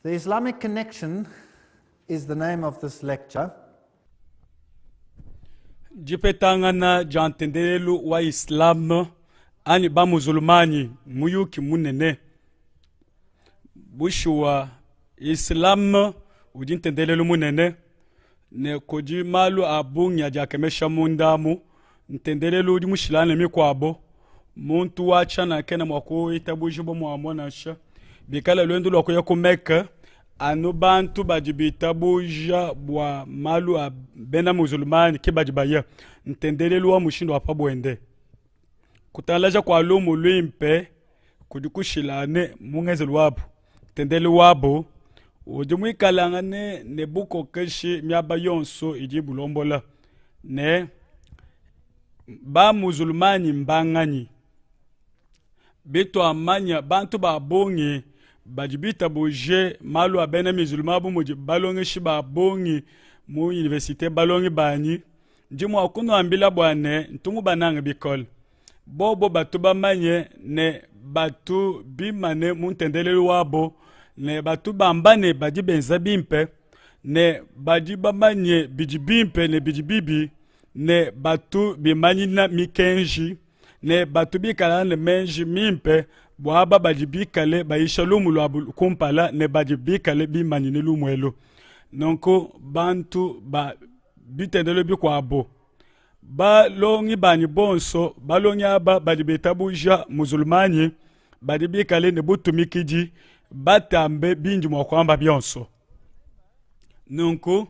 The Islamic Connection is the name of this lecture. Jipetangana jantendelelu wa Islam ani ba musulmani muyuki munene bushwa Islam ujintendelelu munene ne koji malu abunya jakemesha mundamu ntendelelu udi mushilane mikwabo muntu wachana kena mwako itabujibo muamonasha bikala lwendo lwako yakumeka anu bantu bajibita buja bwa malu a bena musulmani ke bajibaya ntendelelu wa mushindo wa pabwende kutalaja kwa lumu lwimpe kudikushilane mungeze lwabo tendelu wabo ujumwi kalangane ne buko keshi myaba yonso ijibu lombola ne ba musulmani mbangani bitu amanya bantu babongi bajibita boje malu abena musulman bu muji balongi shiba bongi mu universite balongi bani ndimu akuno ambila bwane ntungu bananga bikol bobo batu bamanye ne batu bimane muntendelelu wabo ne batu bambane baji benza bimpe ne baji bamanye biji bimpe ne biji bibi ne batu bimanyi na mikenji ne batu bikala ne menji mimpe bwaba baji bikale baisha lumu lwa kumpala ne baji bikale bimanyi ne lumwelo nonko bantu ba bitendelo bikwabo balongi bani bonso balongi aba baji betabuja musulmani baji bikale ne butumikiji batambe binji mwakwamba byonso nonko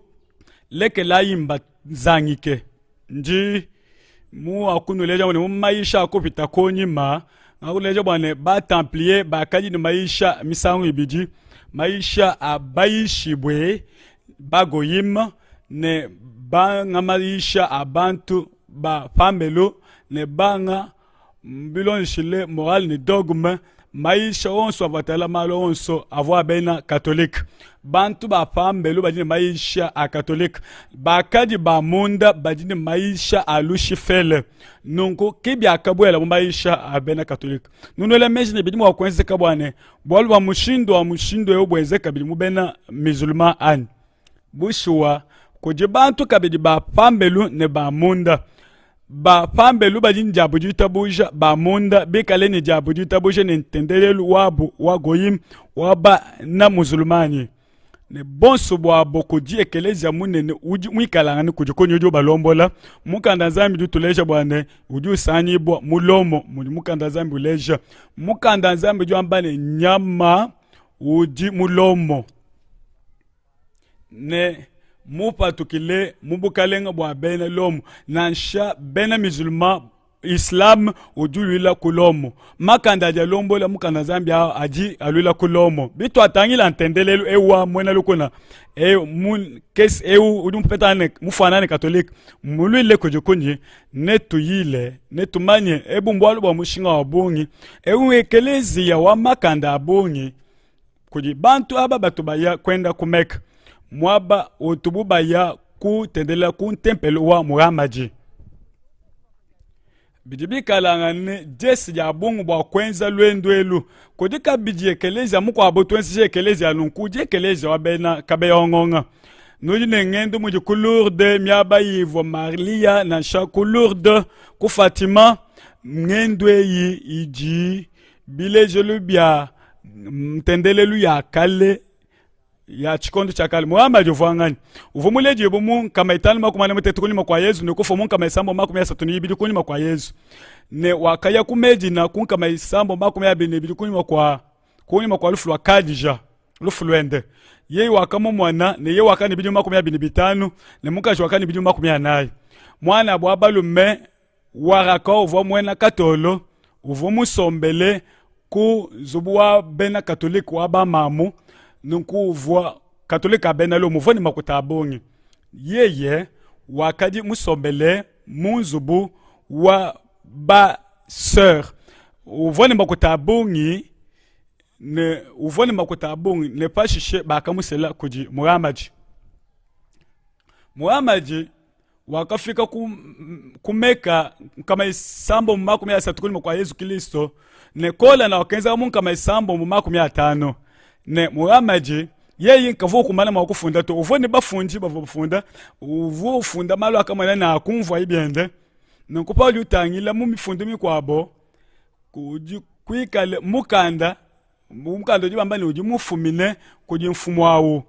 leke layimba zangike nji mu akunuleja mu maisha akopita konyima akuleja bwane ba templier ba kaji ni maisha misangu ibiji maisha abayishibwe bagoyim ne banga maisha abantu ba pambelo ne banga bilon shile moral ni dogme maisha onso avatala malo onso avwa bena catholique bantu ba pambelo bajini maisha a catholique bakadi ba munda bajini maisha a lushifele nunko kibi akabwela maisha a bena catholique nunole mejine bidi mwa kwenze kabwane bolu wa mushindo yobweze kabidi mubena musulman an bushwa koje bantu kabidi ba pambelo ne ba munda ba pambelu bajini jabuji tabuja ba munda bikale ni jabuji tabuja ni ntendelelu wabu wagoyim waba na musulmani ne bonso bwabo kuji ekeleza munene uji mwikalangani kujikonyo jo balombola mukanda zambi dutuleja bwane uji usanyi bwa mulomo mukanda zambi uleja mukanda zambi jo ambane nyama uji mulomo ne mupa tukile mubukalenga bwa bena lomo nansha bena musulman islam ujulila kulomo makanda ja lombola mukanda zambia aji alula kulomo bitu atangila ntendelelu ewa mwena lukuna mun kes udumpetane mufanane catholique mulule kujukunyi netu yile netu manye ebumbwalu bwa mushinga wabungi ekelezi ya wa makanda abungi kuji bantu aba batubaya kwenda kumeka mwaba utububa ya kutendela kuntempelo wa Muhammad bijibi kalangane jesi ya bungu bwa kwenza lwendo elu kudika biji ekelezi mukwa abotwensi ekelezi ya nunkuji ekelezi wa bena kabe yongonga nuji nengendu muji kulurde myaba yivo Maria na sha kulurde ku Fatima ngendu eyi iji bilejelu bya mtendelelu ya kale ya chikondo chakali Muhammad uvangani uvumuleje bumu kama itani makumane mtetu kunyima kwa Yesu nikufa mu kama isambo makumi ya satuni ibidi kunyima kwa Yesu ne wakaya kumeji na kun kama isambo makumi ya bini ibidi kunyima kwa lufu wa Kadija lufu lwende yeye wakamo mwana ne yeye wakani ibidi makumi ya bini bitanu ne mukaji wakani ibidi makumi ya nayi mwana abwabalume waraka uvo mwena katolo uvo musombele ku zubuwa bena katoliku waba mamu nunkuvwa katolika bena lo muvoni makutabongi yeye wakadi musombele munzubu wa ba sœur uvoni makutabongi ne pashishe bakamusela kuji Muhammad wakafika kumeka kama isambo makumi ya satukuni kwa Yesu Kristo ne kola na wakenza mu kama isambo mu makumi ya tano ne Muhammad yeye nkavo kumana makufunda to uvo ni bafundi bavofunda uvo funda malo akamana na kumva ibyende nkupa lutangila mu mifundo mikwabo kuji kwikale mukanda jibamba ni uji mufumine kuji mfumu wawo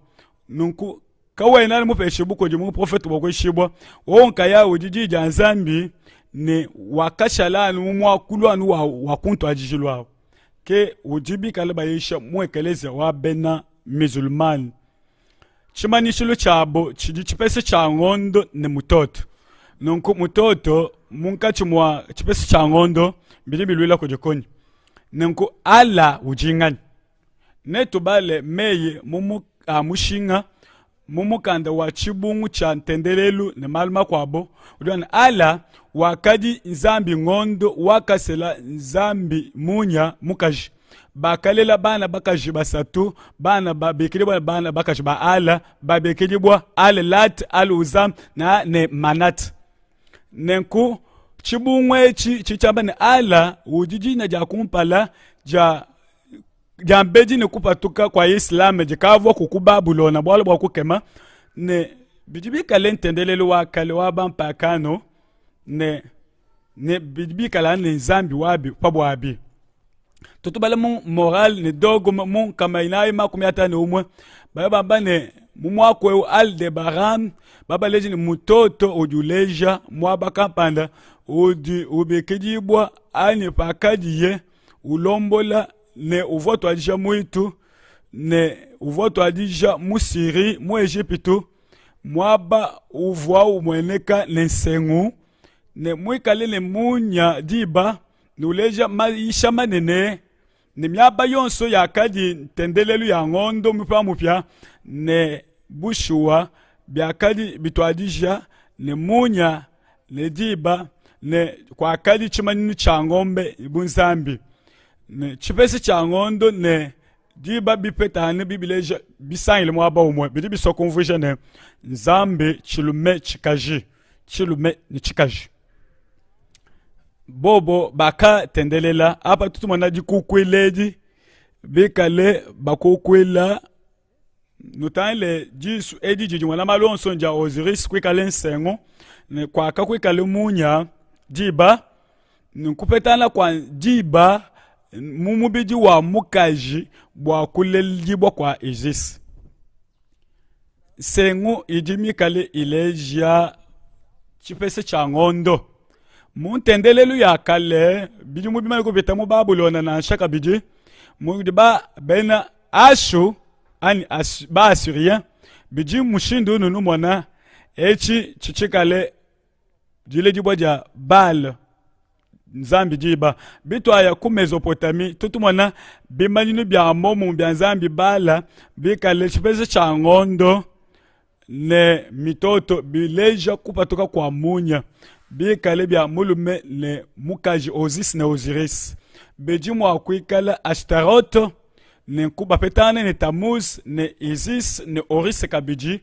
nku kawena mu peshibu kuji mu prophet bokweshibwa wonka ya uji janzambi ne wakashalanu mu mwakulwanu wa kuntu ajijilwa ke ujibi kale bayisha mu ekeleza wa bena musulman chimanishilo chabo chidi chipese cha ngondo ne mutoto nonku mutoto munka chimwa chipese cha ngondo bili bilwila kujikoni nonku ala ujingani neto bale meye mumu amushinga mumukanda wa chibungu cha ntendelelu ne maluma kwabo udwana ala wakadi nzambi ngondo wakasela nzambi munya mukaji bakalela bana bakaji basatu bana babekilibwa bana bakaji ba ala babekilibwa ala lat ala uzam na ne manat nenku chibungwe chichamba ne ala ujiji na jakumpala jambeji ne kupatuka kwa Islam jikavwa kukubabulona bwalo bwa kukema ne bijibika lentendelelo wakale wabampakano ne bijibika la ne zambi wabi pabwabi tutubale mu moral ne dogo mu kama inayi makumiata ne umwe baba ne mumwakwe Aldebaran baba leji ni mutoto ojuleja mwaba kampanda udi ubekejibwa ani pakadiye ulombola ne uvoto adija muitu ne uvoto adija musiri mu Egyptu mwaba uvwa umweneka ne nsengu ne mwikale ne munya diba nuleja maisha manene ne myaba yonso yakadi tendelelu ya ngondo mpa mupya ne bushua byakadi bitwadija ne munya ne diba ne kwa kadi chimaninu cha ngombe bunzambi ne chipesi cha ngondo ne diba bipetane bibileja bisangile mwaba umwe bidi bisokonvuja ne nzambe chilume chikaji chilume ni chikaji bobo baka tendelela apa tutumana dikukweledi bikale bakokwela nutale jisu edi jiji mwana malonso nja Osiris kwikale nsengo ne kwa kakwikale munya diba nkupetana kwa diba mumubiji wa mukaji bwa kulelibwa kwa Isis sengo idimikale ileja chipese cha ngondo muntendelelu ya kale biji mubimali kubita mu Babulona na shaka biji mudiba bena ashu ani ba Assyrien biji mushindu nunu mwana echi chichikale jile jibwa ja Baal nzambi jiba bitwa ya ku Mesopotami tutumwana bimaninu bya momu bya nzambi Baala bikale chipese cha ngondo ne mitoto bileja kupatuka kwa munya bikale bya mulume ne mukaji Osis ne Osiris beji mwa kwikala Ashtaroth ne kuba petane ne Tammuz ne Isis ne Oris kabiji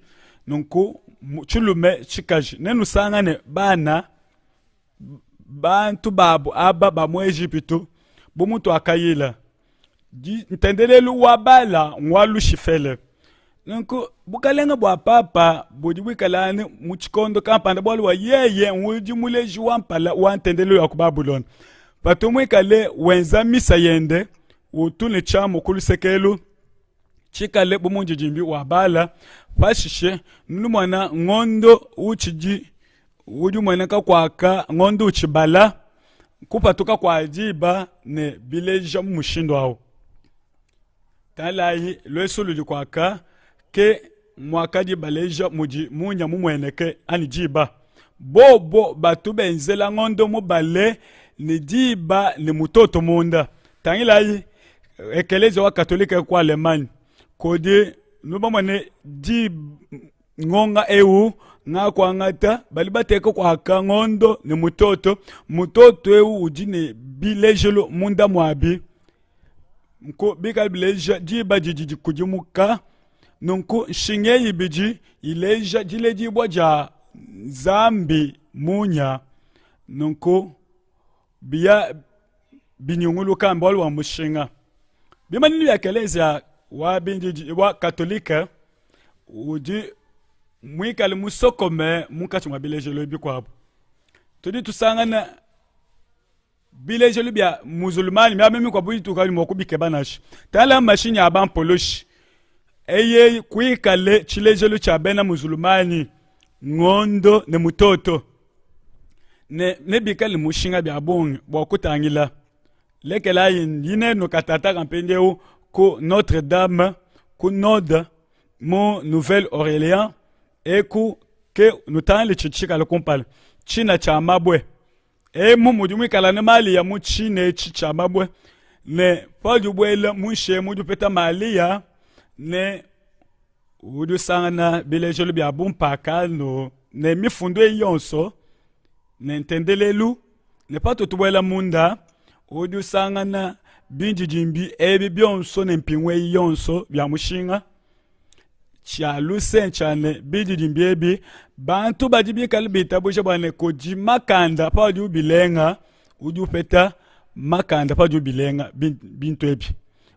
nunku chulume chikaji ne nusanga ne bana bantu babu aba ba mu Egyptu bumutu akayila ntendelelu wa bala ngwalu shifele nunku bukalenga bwa papa budi wikalane muchikondo kampanda bwalu wa yeye nwuji muleji wampala wantendelo ya kubabulon patumwe kale wenza misa yende utune chamu kulusekelu chikale bumunji jimbi wa bala pashishe numwana ngondo uchiji uji mwana kwaka ngondo uchibala kupatuka kwa ajiba ne bileja mushindo hao talahi lwesulu kwaka ke mwakaji baleja muji munya mumweneke ani jiba bobo batu benzela ngondo mubale ni jiba ni mutoto munda tangilayi ekeleze wa katolika kwa Alemani kodi nubamane di ngonga ewu nga kwa ngata bali bateka kwa kangondo ni mutoto ewu ujine bilejelo munda mwabi nko bika bileja jiba jiji kujimuka nunku shingeyi biji ileja jileji bwaja zambi munya nunku biya binyungulu kamba wa mushinga bimaninu ya keleza wa binji wa katolika uji mwikale musokome munkati mwa bilejelo bi kwabo tudi tusangana bilejelo bya musulmani mya mimi kwa buji tukali mokubike banashi tala mashini aban poloshi eye kwikale chilejelo cha bena musulmani ngondo ne mutoto ne bikale mushinga bya bongi bokutangila lekela yine no katata kampendeo ko Notre Dame ku Node mo Nouvelle-Orléans et ku ke nutan le chichika le kompal china cha mabwe mu mudimu kala ne mali ya mu chine chicha mabwe ne padu bwele mu she mudu peta mali ya ne udu sangana bilejolo bya bumpaka no ne mifundo yonso ne ntendelelu ne pato tubwela munda udu sangana binji jimbi ebi byonso ne mpinwe yonso bya mushinga cha lusen chane binji jimbi ebi bantu bajibi kalbita buje bwane koji makanda pa udu bilenga udu peta makanda pa udu bilenga bintu ebi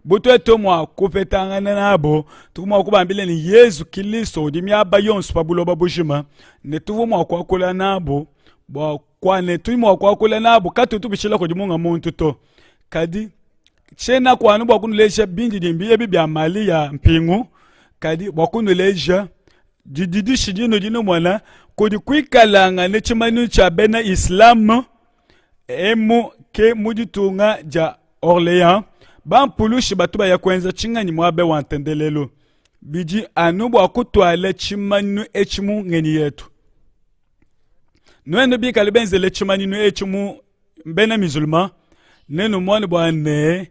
buto eto mwa kupeta nabo tukumwa kubambile ni Yesu Kristo di myaba yonso pabulo babujima ne tuvumwa kwa kula nabo bwa kwane tuimwa kwa kula nabo katu tubishila ko dimunga muntu to kadi chena kwanu bwa kunuleja binji dimbi ebi bya mali ya mpingu kadi bwa kunuleja dididi shidino dino mwana kodi kwikalanga ne chimanu cha bena Islam emu ke muditunga ja Orléans bampulushi batuba ya kwenza chingani mwabe wantendelelo biji anubu akutwale chimanu echimu ngeni yetu nwendo bika libenzele chimanu echimu mbena musulman nenu mwani bwane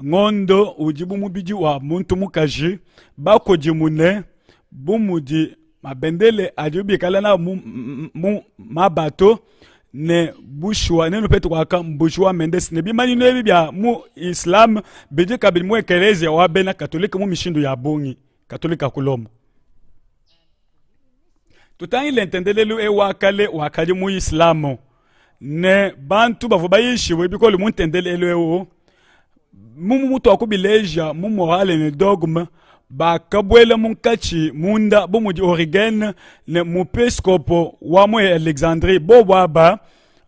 ngondo ujibu mubiji wa muntu mukaji bako jimune bumudi mabendele ajubi kalana mabato ne bushwa nenu petu kwaka mbushwa mendes ne bimani no ebi bya mu Islam bije kabili mu ekelezia wa bena katolika mu mishindu ya bongi katolika kulomo tutangi lentendelelu e wakale mu Islam ne bantu bavuba yishi we bikolo mu ntendelelu ewo mu mutu akubileja mu morale ne dogma ba kabwela munkachi munda bomuji Origène ne mupeskopo wa mu Alexandrie bo baba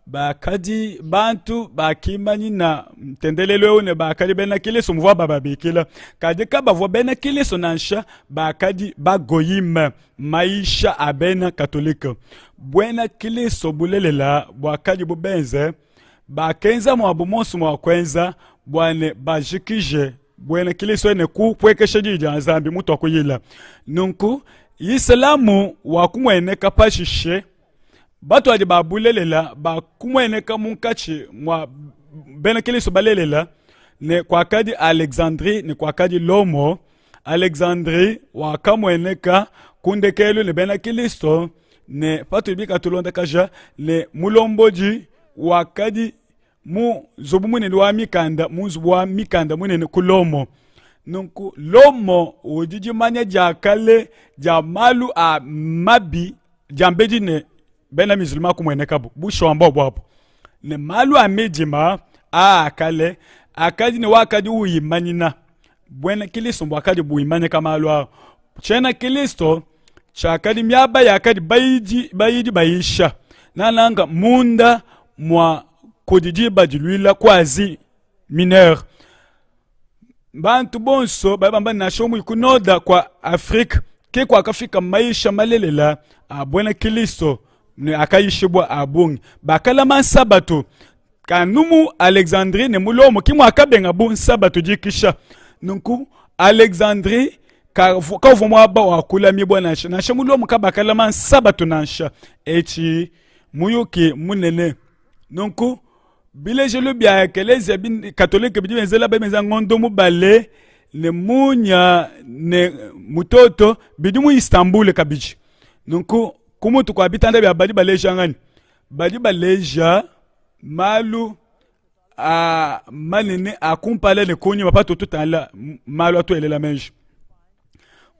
ba kadi bantu ba kimani na tendelelo ne ba kadi bena kile so mwa baba bikila kadi ka bavo bena kile so nansha ba kadi ba goyim maisha abena katolika bwena kile so bulelela bwa kadi bubenze ba kenza mwa bumonsu mwa kwenza bwane ba jikije bwena kiliso ene ku kwekesha jija zambi mutu akuyila nunku Islamu wa kumwene kapashishe batu aje babulelela ba kumwene kamunkachi mwa bena kiliso balelela ne kwa kadi Alexandrie ne kwa kadi Lomo Alexandrie wa kamwene ka kundekelo ne bena kiliso ne patu bika tulonda kaja ne mulomboji wa kadi mu zobu munene wa mikanda mu zobu wa mikanda munene kulomo nunku lomo ojiji manya jakale jamalu a mabi jambeji ne bena musulman kumwene kabu busho ambo bwapo ne malu a mejima a akale akadi ne wakadi uyimanyina bwena kilisto mbwakadi buyimanye kamalu a chena kilisto chakadi myaba yakadi bayidi bayisha nananga munda mwa kodiji badilwila kwazi mineur bantu bonso babamba na shomu ikunoda kwa Afrika ke kwa kafika maisha malelela abwana Kristo ne akayishibwa abungi bakala man sabato kanumu Alexandrie ne mulomo kimwa akabenga bu sabato jikisha nunku Alexandrie ka vumwa aba wakula mibwa na shamulomo kabakala man sabato nansha echi muyuki munene nunku bileje lo bia ekelezia bin katolike bidi benzela ba benza ngondo mubale ne munya ne mutoto bidi mu Istanbul kabiji nunku kumutu kwa bitanda bia badi baleja ngani badi baleja malu a manene akumpale ne konyi mapato tutala malu atoelela menji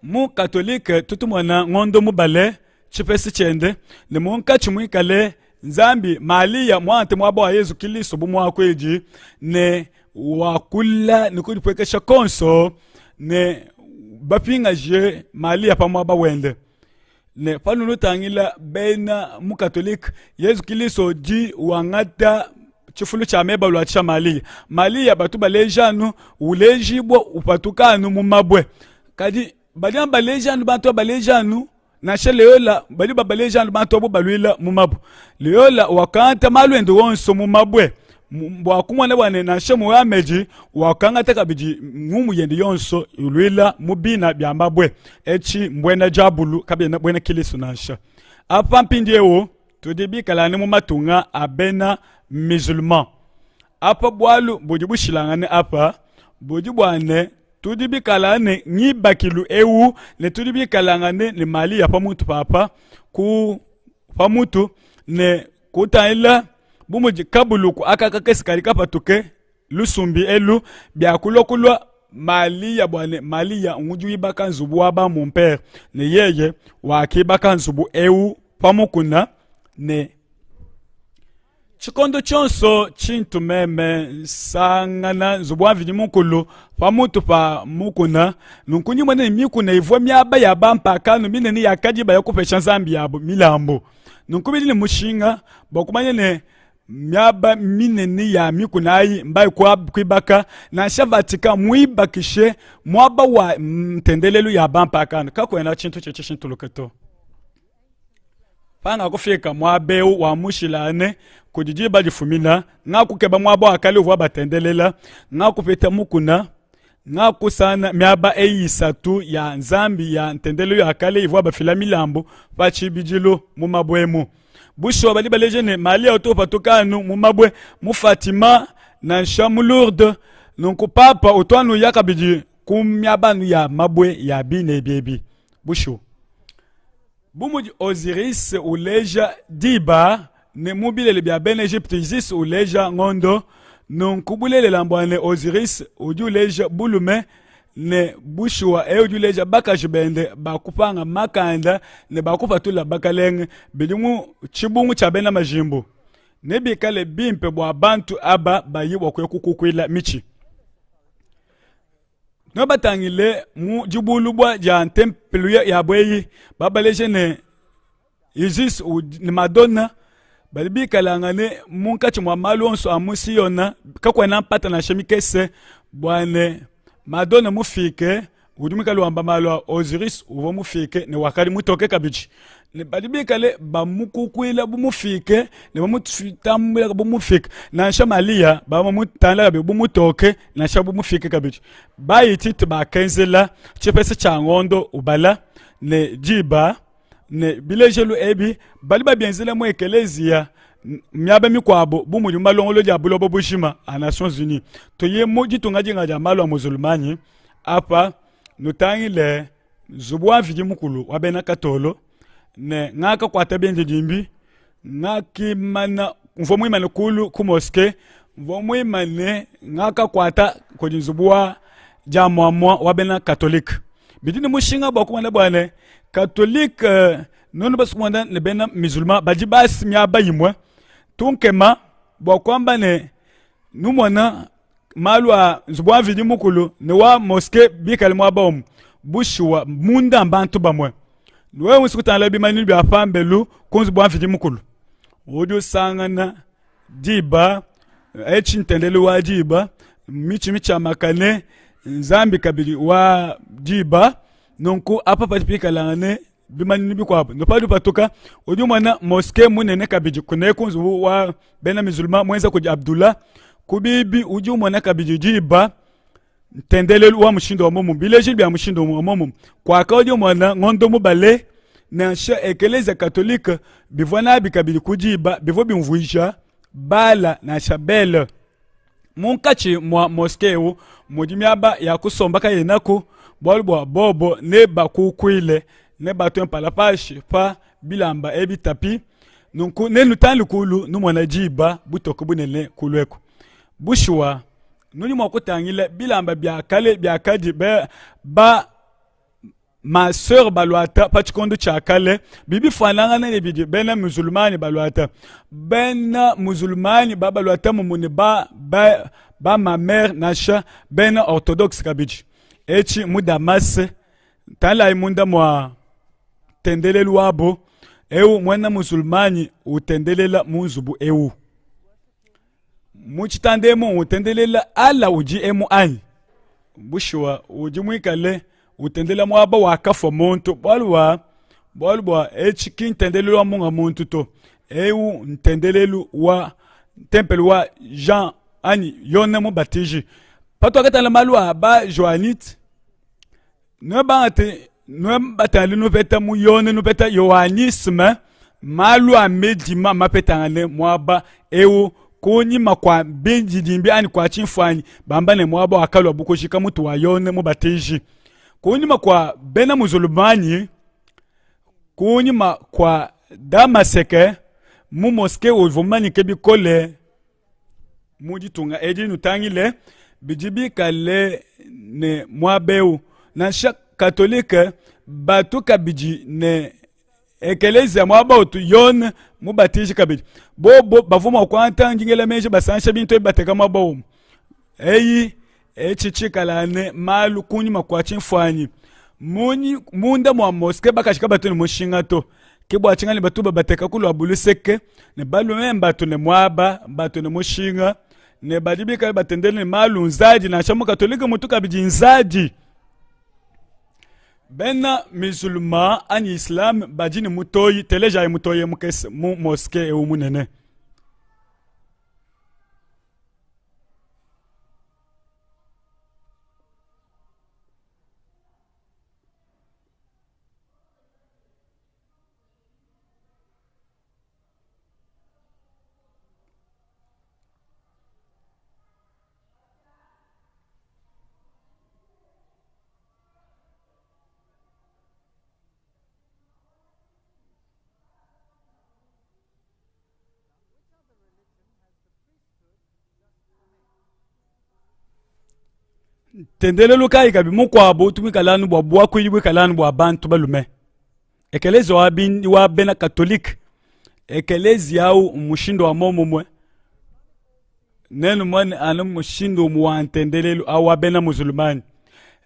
mu katolike tutumwana ngondo mubale chipesi chende ne munka chimwikale Nzambi malia mwante mwaba wa Yesu Kristo bumwa kweji ne wakula nikudipwekesha konso ne bapinga je mali ya pamwa ba wende ne panunu tangila bena mu catholique Yesu Kristo di wangata chifulu cha meba lwa cha mali ya batu balejanu ulejibwa upatukanu mu mabwe kadi bali balejanu bantu balejanu na sheleola bali balejanu bantu abo balwila mu mabu leola wakanta malwendo wonso mu mabwe bwakumwana bwane na shemu yameji wakanga takabiji ngumu yendi yonso ulwila mubina bya mabwe echi mbwena jabulu kabena bwena kilisu nasha apa mpindiewo tudibikala ne mu matunga abena musulman apa bwalu boji bushilangane apa boji bwane tudibikala ne nyibakilu ewu ne tudibikala ne mali ya pamutu papa ku pamutu ne kutaila bumuji kabuluku akaka kesikari kapatuke lusumbi elu byakulokulwa mali ya bwane mali ya nguju ibaka nzubu waba mumpere ne yeye wakibaka nzubu ewu pamukuna ne chikondo chonso chintu meme sangana nzubu avini mukulu pamutu pa mukuna nunkunyi mwene mikuna ivwa myaba ya bampakanu mineni yakajiba yakupesha zambi yabo milambo nunkubili ni mushinga bakumanye ne myaba mineni ya mikunayi mbai kwa kwibaka na shavatika muibakishe mwaba wa mtendelelu ya bampakanu kakwena chintu cheche chintu luketo panga kufika mwabeu wa mushilane kujijiba jifumina nga kukeba mwaba wakali uwa batendelela nga kupita mukuna nga kusana myaba eyisatu ya nzambi ya ntendelo ya kale iwa bafila milambo pachibijilo mumabwemu busho bali balejene mali otopa tokanu mumabwe mu Fatima na Nshamu Lourdes nonku papa otwanu yakabiji kumyabanu ya mabwe ya bine biebi busho bumuji Osiris uleja diba ne mubile bya ben Egypte Isis uleja ngondo nonkubulele lambwane Osiris ujuleja bulume ne bushwa ujuleja bakajibende bakupanga makanda ne bakupatula bakalenge bilimu chibungu cha bena majimbo ne bikale bimpe bwa bantu aba bayiwa kwekukukwila michi no batangile mu jibulu bwa ja tempelu ya bweyi babaleje ne Isis ne Madonna balibi kalangane munkachi mwa malu onso amusi yona kakwena mpata na shemikese bwane Madonna mufike udumika luamba malu Osiris uvo mufike ne wakari mutoke kabichi ne balibi kale bamukukwila bumufike ne bamutambula bumufike na Shamalia bamutala bumutoke na shabu mufike kabichi bayititi bakenzela chepese changondo ubala ne jiba ne bilejelu ebi baliba bienzela mu ekelezia myaba mikwabo bumuli malongolo ja bulobo bushima a Nations Unies to ye moji tungaji ngaja malo a musulmani apa nutangile zubwa viji mukulu wabena katolo ne ngaka kwata benje jimbi ngaki mana mfomu imane kulu ku moske mfomu imane ngaka kwata kwenye zubwa ja mwamwa wabena katolik bidini mushinga bakumana bwane katolik nono basumanda ne bena musulman baji basi myaba yimwe tunkema bwakwamba ne numwana malwa zubwa vidi mukulu ne wa moske bikali mwabom bushwa munda mbantu bamwe nwe musikutala bimani bya pambelu kunzubwa vidi mukulu odio sangana diba ntendele wa diba micha makane nzambi kabili wa diba nonku apa patipikala bimani bikwabo no padu patoka odio mwana moske munene kabiji kune kunzu wa bena musulman mwenza kuja Abdullah kubibi odio mwana kabiji diba ntendele wa mushindo wa momu bileji bya mushindo wa momu kwa ka odio mwana ngondo mubale na sha ekeleza katolika bivwana bikabili kujiba bivo bimvuisha bala na shabele munkachi mwa moskeu mudimyaba ya kusomba ka yenako bolbo bobo ne bakukwile ne batwen palapashi pa bilamba ebi tapi nunku ne nutali kulu numwana jiba butoko bunene kulweko bushwa nuni mwakutangile bilamba bya kale bya kadi ba ma sœur balwata pachikondo chakale bibi fananga ne bidi bena musulmani balwata bena musulmani balwata mumune ba ma mère nasha bena orthodoxe kabiji echi mudamase tala imunda mwa tendelelu wabo ewu mwana musulmani utendelela munzubu ewu muchitandemu utendelela ala uji emu ani bushwa uji mwikale utendela mwaba wakafa muntu bolwa echi kintendelelu wa munga muntu to ewu ntendelelu wa tempele wa Jean ani yone mu batiji pato akatala malwa ba Joanite no bante no batali no peta mu yone no peta yohanisme malwa medima mapetangane mwaba ewu kuni makwa benji dimbi ani kwa chinfani bamba ne mwaba akalwa bukoshika mutu wa yone mu batiji kuni makwa bena muzulumani kuni makwa damaseke mu moske uvumani kebi kole mudi tunga eji nutangile bijibi kale ne mwabeu na shak katolike batu kabiji ne ekeleza mwaba otu yon mubatishi kabiji bobo bavuma kwanta ngingele meje basansha bintu bateka mwaba eyi echichi kalane malu kuni makwachi mfani munda mwa moske bakashika batu ne mushinga to kibo achingani batu bateka kulwa buluseke ne balu membatu ne mwaba batu ne mushinga ne badibika batendele malu nzaji na shamu katolika mutu kabiji nzaji bena musulman ani islam bajini mutoyi teleja mutoyi mukes mu moske e umunene tendele luka ikabi mukwabo tumikalanu bwa bwa kuyibu kalanu bwa bantu balume ekelezi wa bena katolik ekelezi yau mushindo wa momomwe nenu mwani anu mushindo muwantendelelu awa bena musulmani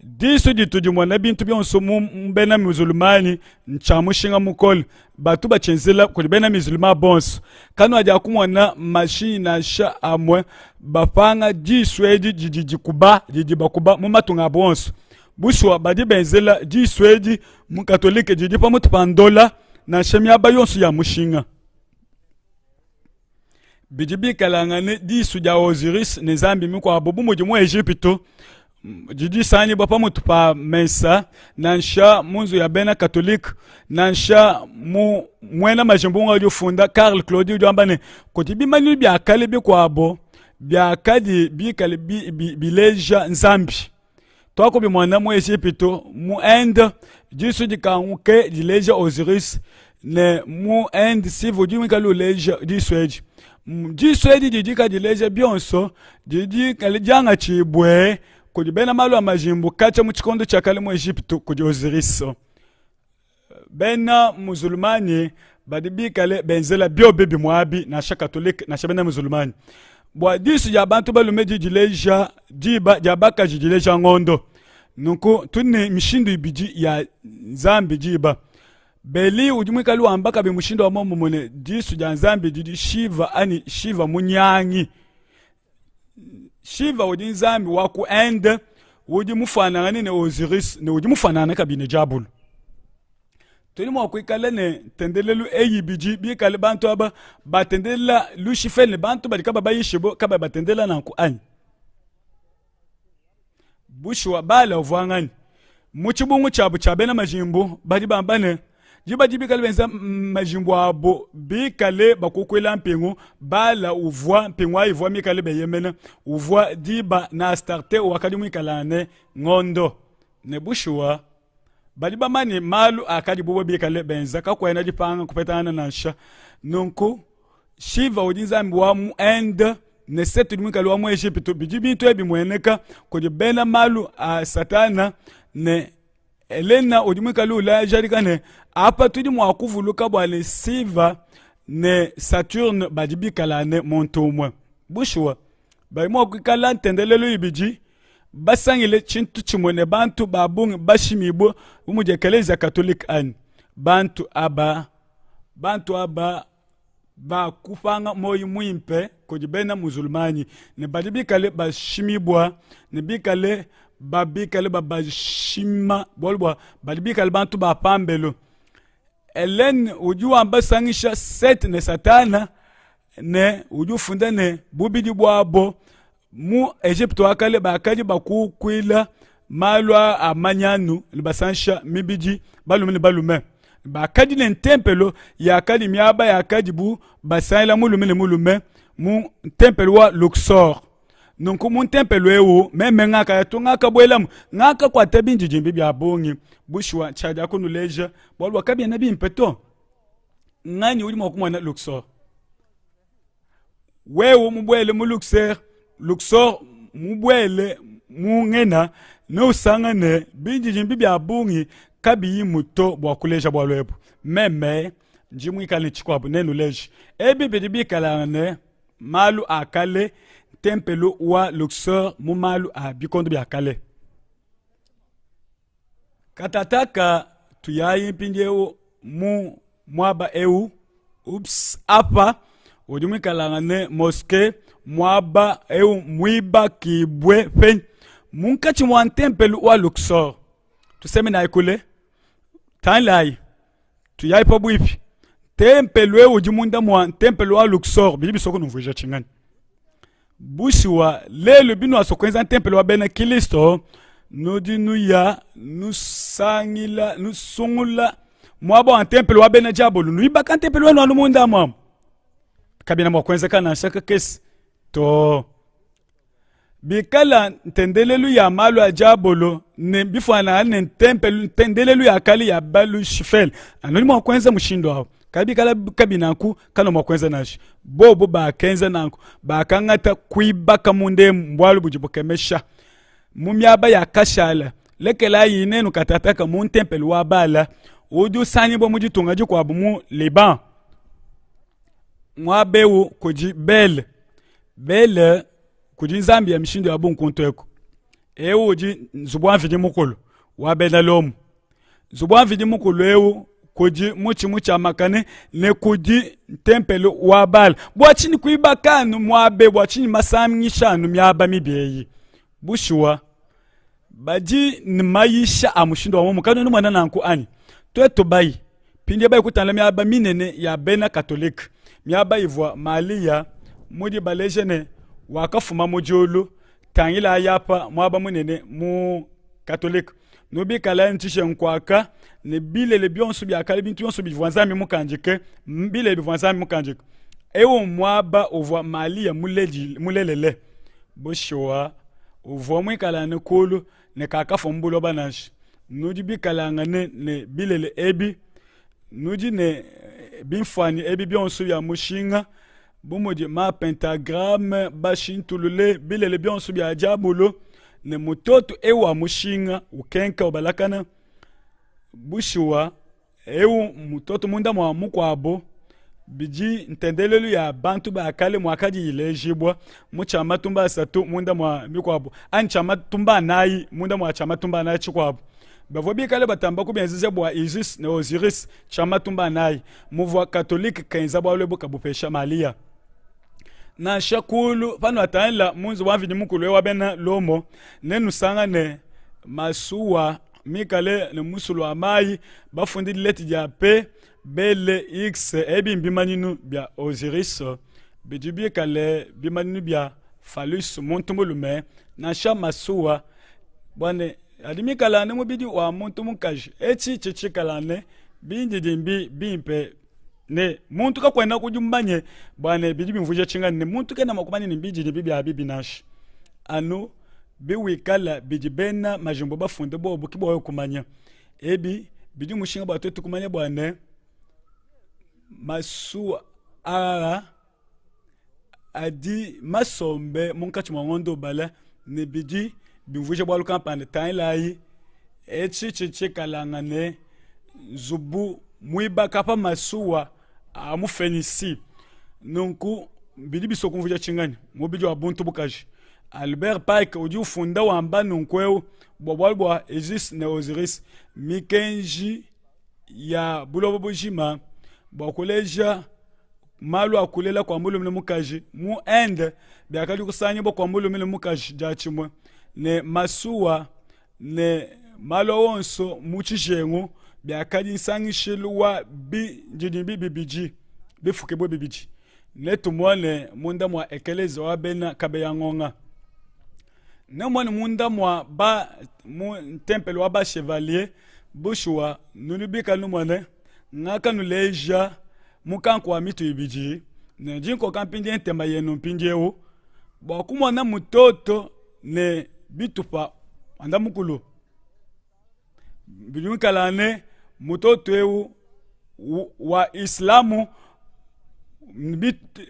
disu dituji mwana bintu byonso mbena musulmani nchamushinga mukoli batu bachenzela kuli bena musulman bonso kanu aja kumwana mashina sha amwe bapanga jisweji jijikuba jijibakuba mumatunga bonso buswa badi benzela jisweji mukatolike jijipa mutupandola na shemyaba yonso ya mushinga bijibi kalangane disu ja Osiris ne zambi mikwa bobu mujimu Egypto jiji sani bapa mutu pa mensa nansha munzu ya bena katolik nansha mwena majimbunga yu funda Karl Claude yu ambane koti bimani bia kale bi kwabo bia kadi bi kale bileja nzambi toko bi mwana mu Egypto mu Inde jisu dikanguke dileja Osiris ne mu Inde si vodi mwikalu leja disweji disweji didika dileja bionso didika lijanga chibwe kudi bena malu amajimbu kacha muchikondo chakale mu Egypto kudi Osiris bena musulmani badibi kale benzela bio bebi mwabi na sha katolik na sha bena musulmani bwa disu ya bantu balume dijileja diba jabaka dijileja ngondo nuko tunne mishindu ibiji ya zambi jiba beli ujumwikalu ambaka be mushindo wa momo mone disu ya zambi didi Shiva ani Shiva munyangi Shiva udi nzambi waku Ende udi mufanana ne Osiris ne udi mufanana kabine jabulu tuli mwa kuikale ne tendelelu eyibiji bikale bantu aba batendela lushifel ne bantu badi kaba bayishibo kaba batendela nanku ani bushwa bala ovwangani muchibungu chabu chabena majimbo badi bambane jiba jibi kale benza majimbo abo bikale bakukwela mpingu bala uvwa mpingwa ivwa mikale beyemena uvwa diba na starte wakadi mwikalane ngondo ne bushwa bali bamani malu akadi bubo bikale benza kakwena dipanga kupetana nansha nunku Shiva udinzambi wa mu Ende ne setu dimikale wa mu Egypto bijibi to ebi mweneka kodi bena malu a satana ne Elena udimikale ula jarikane apa tudi mwa kuvuluka bwale Shiva ne Saturne badibi kalane montomwe bushwa bali mwa kwikala ntendelelo ibiji basangile chintu chimwene bantu babungi bashimibo umuje ekelezia katolika ani bantu aba ba kufanga moyi mwimpe kujibena muzulmani ne badibikale bashimibwa ne bikale babikale babashima bolbwa badibikale bantu bapambelo elen uju ambasangisha set ne satana ne uju funda ne bubidi bwabo mu Egypte wakale bakaji bakukwila malwa amanyanu libasansha mibiji balume bakadi ne tempelo yakadi miaba yakadi bu basaila mulume mu tempelo wa Luxor nunku mu tempelo ewo meme ngaka yatunga kabwela ngaka kwa tabinji jimbi bya bongi bushwa chaja kunuleja bolwa kabya nabi impeto ngani uli mokumwana Luxor wewo mubwele mu Luxor mubwele mungena no sangane binji jimbi bya bongi kabi muto bwa kuleja bwa lwebu meme jimu ikale chikwabu nenu leji ebi bidibi kalane malu akale tempelo wa Luxor mu malu a bikondo bya kale katataka tuyayi pinjeo mu mwaba eu apa ujumi kalane moske mwaba eu mwiba kibwe fen munkachi mwa tempelo wa Luxor tuseme na ikule tanlai tuyayi pabwipi tempelo eu jimunda mwa tempelo wa Luxor bibi soko nuvuja chingani bushiwa lelo binu asokwenza tempelo wa bena Kristo nudi nuya nusangila nusungula mwabo wa tempelo wa bena jabolu nuibaka tempelo wa numunda mwa kabina mwa kwenza kana shaka kesi to bikala ntendelelu ya malu ya jabolo ne bifana ne tempelo ntendelelu ya kali ya balu shifel anoni mwa kwenza mushindo hao kabikala kabinanku kana mwa kwenza nashi bobo ba kenza nanku ba kangata kuibaka munde mbwalu bujibokemesha mumyaba ya kashala lekela yinenu katataka mu tempelo wa bala odu sani bo mujitunga jikwa bumu Liban mwabewu kuji bele kuji Zambia mshindo abu nkunteko ewu uji zubwa mfidi mukulu wabela lomu zubwa mfidi mukulu ewu kuji muchi amakane ne kuji tempelo wabala bwachini kuibakanu mwabe bwachini masamishanu myaba mibeyi bushuwa baji ni mayisha amushindo wa mumu kanu numwana nanku ani tweto bayi pindi bayi kutana myaba minene ya bena katolika myaba ivwa malia mudi balejene wakafuma mujulu tangila yapa mwaba munene mu katolika nubi kala ntishe nkwaka ne bilele byonso bya kala bintu byonso bivwanzami mukanjike bilele bivwanzami mukanjike ewo mwaba ovwa malia mulelele boshowa ovwa mwikala ne kulu ne kakafo mbulo banashi nudi bikalanga ne bilele ebi nudi ne bimfani ebi byonso bya mushinga bumudi ma pentagramme bashintulule bilele byonso bya jabulo ne mutoto ewa mushinga ukenka obalakana bushiwa ewu mutoto munda mwa mukwabo biji ntendelelu ya bantu ba akale mwakaji ilejibwa muchama tumba satu munda mwa mikwabo anchama tumba nayi munda mwa chama tumba nayi chikwabo bavo bikale batamba kubenzize bwa Isis ne Osiris chama tumba nayi muvwa katolike kenza bwa lebo kabupesha malia na shakulu pano ataela munzu wavini mukulu ewa bena lomo nenu sanga ne masuwa mikale ne musulu amayi bafundi leti jape bele x ebi mbimaninu bya Osiris bijibi kale bimaninu bya Phallus montumulume na sha masuwa bwane adimikala ne mubidi wa muntu munkaji echi chichikala ne binjidimbi bimpe ne muntu kakwenda kujumbanye bwane bijibi mvuje chingani ne muntu kena makumani ni bijidi bibi abibi nashi anu biwikala bijibena majumbo bafunde bobu kiboyo kumanya ebi bidi mushinga batoto kumanya bwane masu ara adi masombe munkachi mwangondo bala ne bidi bimvuje bwalu kampane tailai echi kalanga ne zubu muiba kapa masuwa amufenisi nunku bidi bisokumvuja chingani mubidi wa buntu bukaji Albert Pike udi ufunda wamba nunkweu bwa Isis ne Osiris mikenji ya bulobo bujima bwa kuleja malu akulela kwa mbulu mile mukaji mu ende byakali kusanyi bo kwa mbulu mile mukaji jachimwe ne masuwa ne malo wonso muchijengu byakali sangishiluwa bi njidimbi bibiji bifuke bo bibiji ne tumwane munda mwa ekeleza wa bena kabe ya ngonga ne mwani munda mwa ba temple wa ba chevalier bushwa nunubika numwane ngaka nuleja mukanko wa mitu ibiji ne jinko kampindi entema yenu mpinjewu bwa kumwana mutoto ne bitupa anda mukulu binyukalane mutoto ewu wa islamu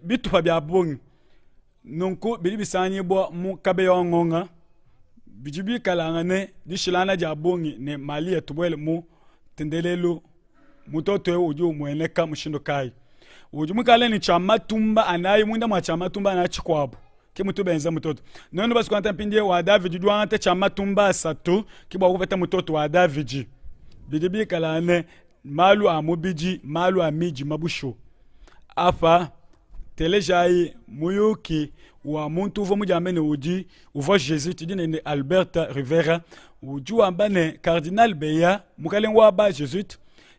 bitupa bya bongi nunku bili bisanyi bwa mukabe yongonga bijibi kalangane dishilana ja bongi ne mali etubwele mu tendelelu mutoto ewu uju mweneka mushindo kai uju mukale ni chamatumba anayi munda mwa chamatumba na chikwabu ke mutu benza mutoto nono basu kwanta mpindie wa David duwa ante chamatumba satu kibwa kupeta mutoto wa David bijibi kalane malu amubiji malu amiji mabusho apa telejai muyuki wa muntu uvo mujamene uji uvo Jésus tidine ne Alberta Rivera uju ambane Cardinal Beya mukalengwa ba Jésus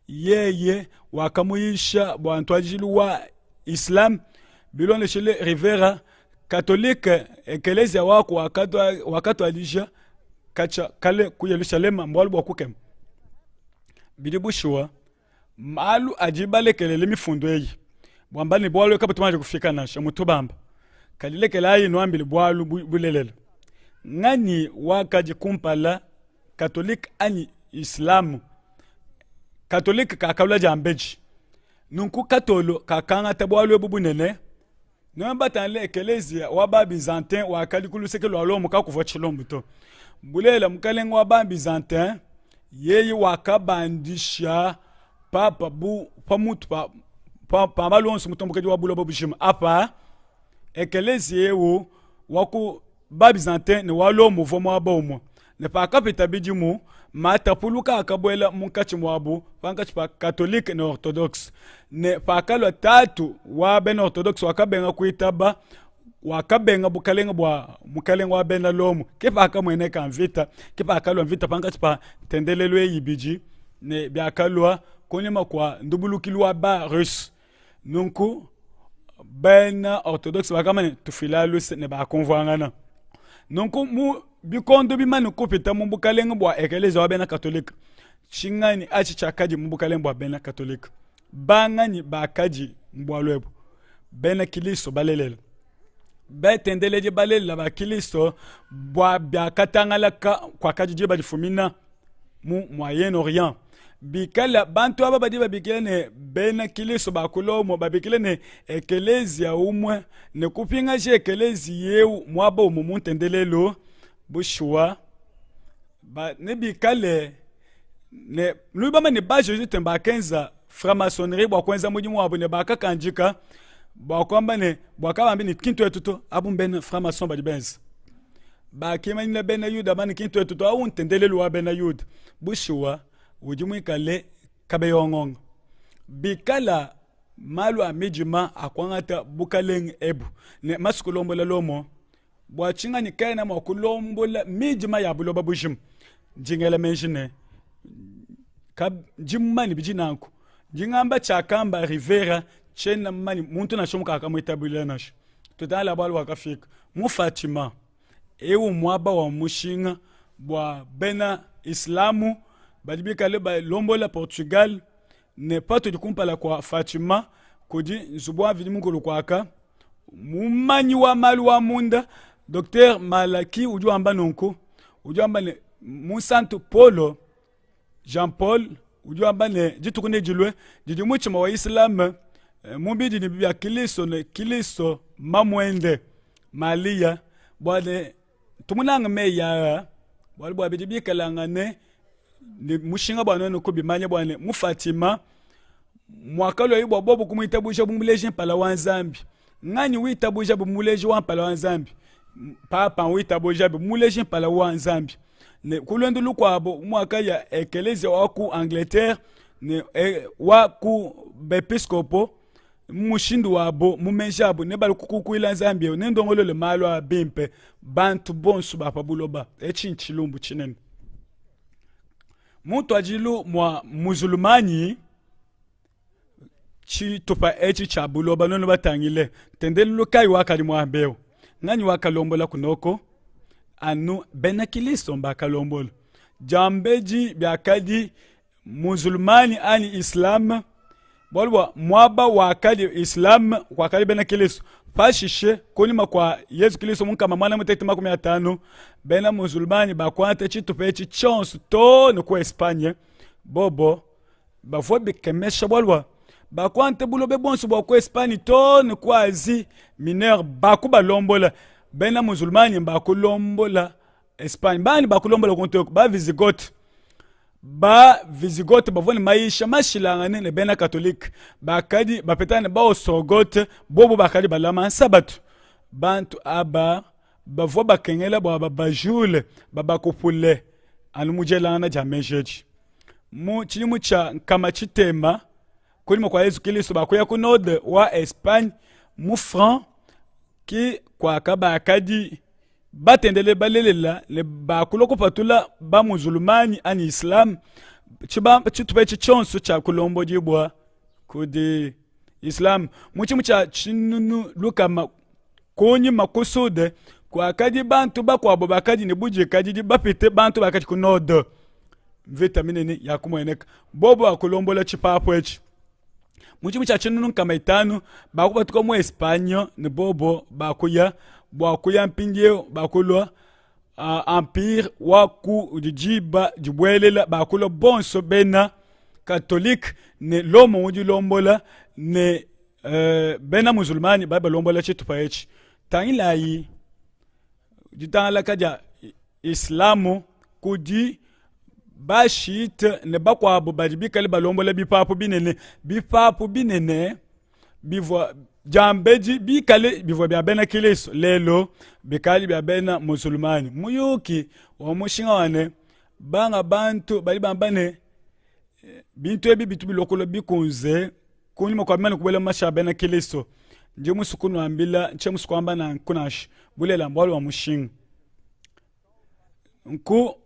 yeye wakamuyisha bwantwajilu wa Islam bilone shile Rivera Catholique ekelezia wako wakati alisha kacha kale ku Yerusalem mbwalu bwa kukem bidibushwa malu ajibale kelele mifundo eyi bwambani bwalu kapatumaje kufika nasha mutubamba kalile kelayi nwambili bwalu bulelela ngani wakaji kumpala Catholique ani Islamu Catholique kakawula jambeji nunku katolo kakanga tabwalu ebubunene nomba tanle ekelezia waba Byzantin wakali kulusekelo alo mukakuva chilombuto bulela mukalenga waba Byzantin yeyi wakabandisha papa bu pamutu pa malonso mutombokeji wa bulobo bushima apa ekelezia ewu waku ba Byzantin ne walo muvomo abomo ne pa kapita bijimu mata puluka akabwela munkachi mwabu pankachi pa Catholique ne Orthodox ne pa kalo tatu wa ben Orthodox wakabenga kuitaba wakabenga bukalenga bwa mukalenga wa bena lomu kepa akamwene kanvita kepa akalo mvita pankachi pa tendelelwe yibiji ne byakalwa konema kwa ndubulukilwa ba Rus nunku ben Orthodox wakamane tufilalus ne ba konvwangana nunku mu bikondo bimani kupita mumbukalenga bwa ekeleza wabena Catholique chingani achi chakaji mumbukalenga bwa bena Catholique bangani bakaji mbwalwebo bena kiliso balelela betendeleje balela ba kiliso bwa byakatangala kwa kaji jiba difumina mu Moyen-Orient bikala bantu aba badiba bikene bena kiliso bakulomo babikene ekelezia umwe ne kupinga je ekelezi yeu mwabo mumuntendelelo bushwa ba ne bikale ne lubama ne ba Jésus temba kenza franc-maçonnerie bwa kwenza mujimu wabo ne bakakanjika bwa kwamba ne bwa kabambi ni kintu etuto abumbena franc-maçon badibenza ba kimanya bena yuda bani kintu etuto au ntendelelo wa bena yuda bushwa ujimu kale kabe yongong bikala malu amijima akwangata bukaleng ebu ne masukulombola lomo bwa chinga ni kaina makulombola mijima ya buloba bujim jingela menjine kab jimmani bijinanku jingamba chakamba Rivera chena mani muntu na shomuka akamwitabulira nasho tutala balu wakafika mu Fatima ewu mwaba wa mushinga bwa bena Islamu badibika le ba lombola Portugal ne pato dikumpala kwa Fatima kodi nzubwa vidi mukulu kwaka mumanyi wa malu wa munda Dr Malaki ujuamba nonko ujuamba ne Musanto Polo Jean Paul ujuamba ne jitukune jilwe jidi muchima wa Islam mubidi ni bibia kiliso ne kiliso mamwende Malia bwade tumunanga meya bwale bwa bidi kalangane ni mushinga bwana no ko bimanya bwana mu Fatima mwakalo yibwa bobo kumuitabusha bumuleje mpala wa Nzambi ngani witabusha bumuleje wa mpala wa Nzambi papa wita bojabe muleje pala wa nzambi ne kulendo lukwabo mwaka ya ekelezia waku Angleterre ne waku bepiscopo mushindu wabo mumejabo ne bali kukukwila nzambi ne ndongolo le malo abimpe bantu bonsu bapa buloba echinchilumbu chinene muntu ajilu mwa muzulumani chi topa echi chabuloba nono batangile tendele lukai wakali mwambeo ngani wakalombola kunoko anu benakilisto mbakalombola jambeji byakadi muzulmani ani islam bolwa mwaba wakali islam wakali benakilisto pashishe konima kwa Yesu Kristo munkama mwana mutete 15 bena muzulmani bakwante chitupechi chonsu to kwa Espanya bobo bafo bikemesha bolwa bakwante bulobe bonsu kwa Espanya to kwa Asie mineur bakuba lombola bena muzulmani bakulombola Espanya bani bakulombola kontoko ba visigote bavoni maisha mashilangane ne bena catholique bakadi bapetane ba osogote bobo bakadi balama sabatu bantu aba bavo bakengela baba bajule babakupule anumujelana jamejeji mu chilimu cha kama chitema kulimo kwa Yesu Kristo bakoya kunode wa Espagne mu franc ki kwa kaba akadi batendele balelela le bakuloko patula ba muzulmani ani islam chiba chitupe chichonso cha kulombo jibwa kudi islam muchimu cha chinunu lukama konyi makusude kwa kadi bantu bakwa bakadi ne buje kadi bapite bantu bakati kunodo vitamine ni yakumweneka bobo akulombola chipapo echi muchimu cha chinunu kama itanu bakupatuka mu Espanya ne bobo bakuya bwakuya mpinjeo bakulwa empire waku jiba jibwelela bakulwa bonso bena catholique ne lomo wudi lombola ne bena musulmani baba lombola chitu paechi tangila yi jitangala kaja islamu kudi bashit ne bakwa bajibika le balombola bipapu binene bivwa jambeji bikale bivwa bya bena kiliso lelo bikali bya bena musulmani muyuki wa mushinga wane banga bantu bali bambane bintu ebi bitu bilokolo bikunze kunima kwa mani kubela masha bena kiliso nje musukunu ambila nche musukwamba na kunash bulela mbalo wa mushinga nku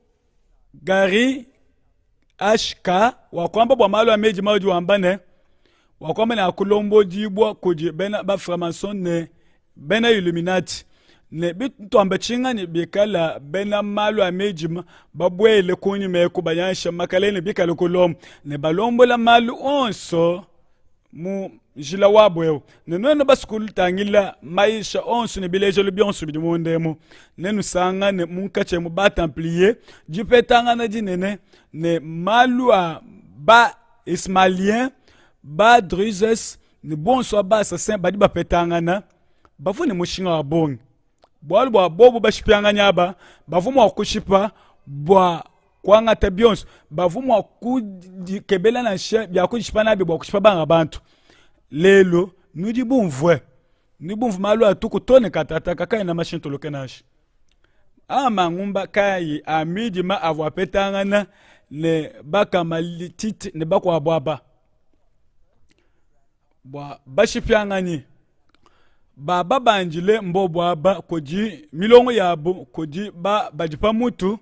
gari ashka wakwamba bwa malo ameji maji wambane wakwamba na kulombo jibwa kuji bena ba framason ne bena illuminati ne bitu ambachinga ni bikala bena malo amejima babwele kuni meku bayansha makalene bikala kulom ne balombo la malo onso mu jila wabwe ne no baskul tangila maisha onso ne bileje lu bionso bidimondemo ne nusanga ne munkache mu ba templier jipetanga na dinene ne malo ba ismalien ba druzes ni bonso ba assassin badi bapetangana bafuni mushinga wa bongi bwa bobo bashipyanga nyaba bavumu wakushipa bwa kwanga tabionso bavumu wakudikebela na she bya kushipa na bwa kushipa banga bantu lelo nudi bumvwe ni bumvu malo atuku tone katata kakai na mashin tolokenashi ama ngumba kai amidi ma avwa petangana ne baka malitite ne bakwa bwaba bwa bashipyangani baba banjile mbobwa ba koji milongo yabo koji ba bajipa mutu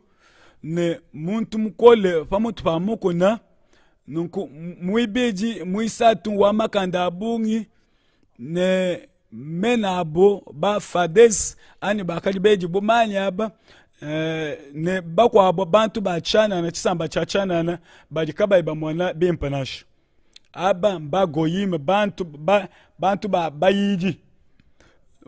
ne muntu mukole pa mutu pa mukona nunku muibeji muisatu wa makanda abungi ne menabo ba fades ani bakali beji bomani aba ne bakwa abo bantu bachana na chisamba chachana na bajikaba ibamwana bempanash aba mbagoyime bantu bayiji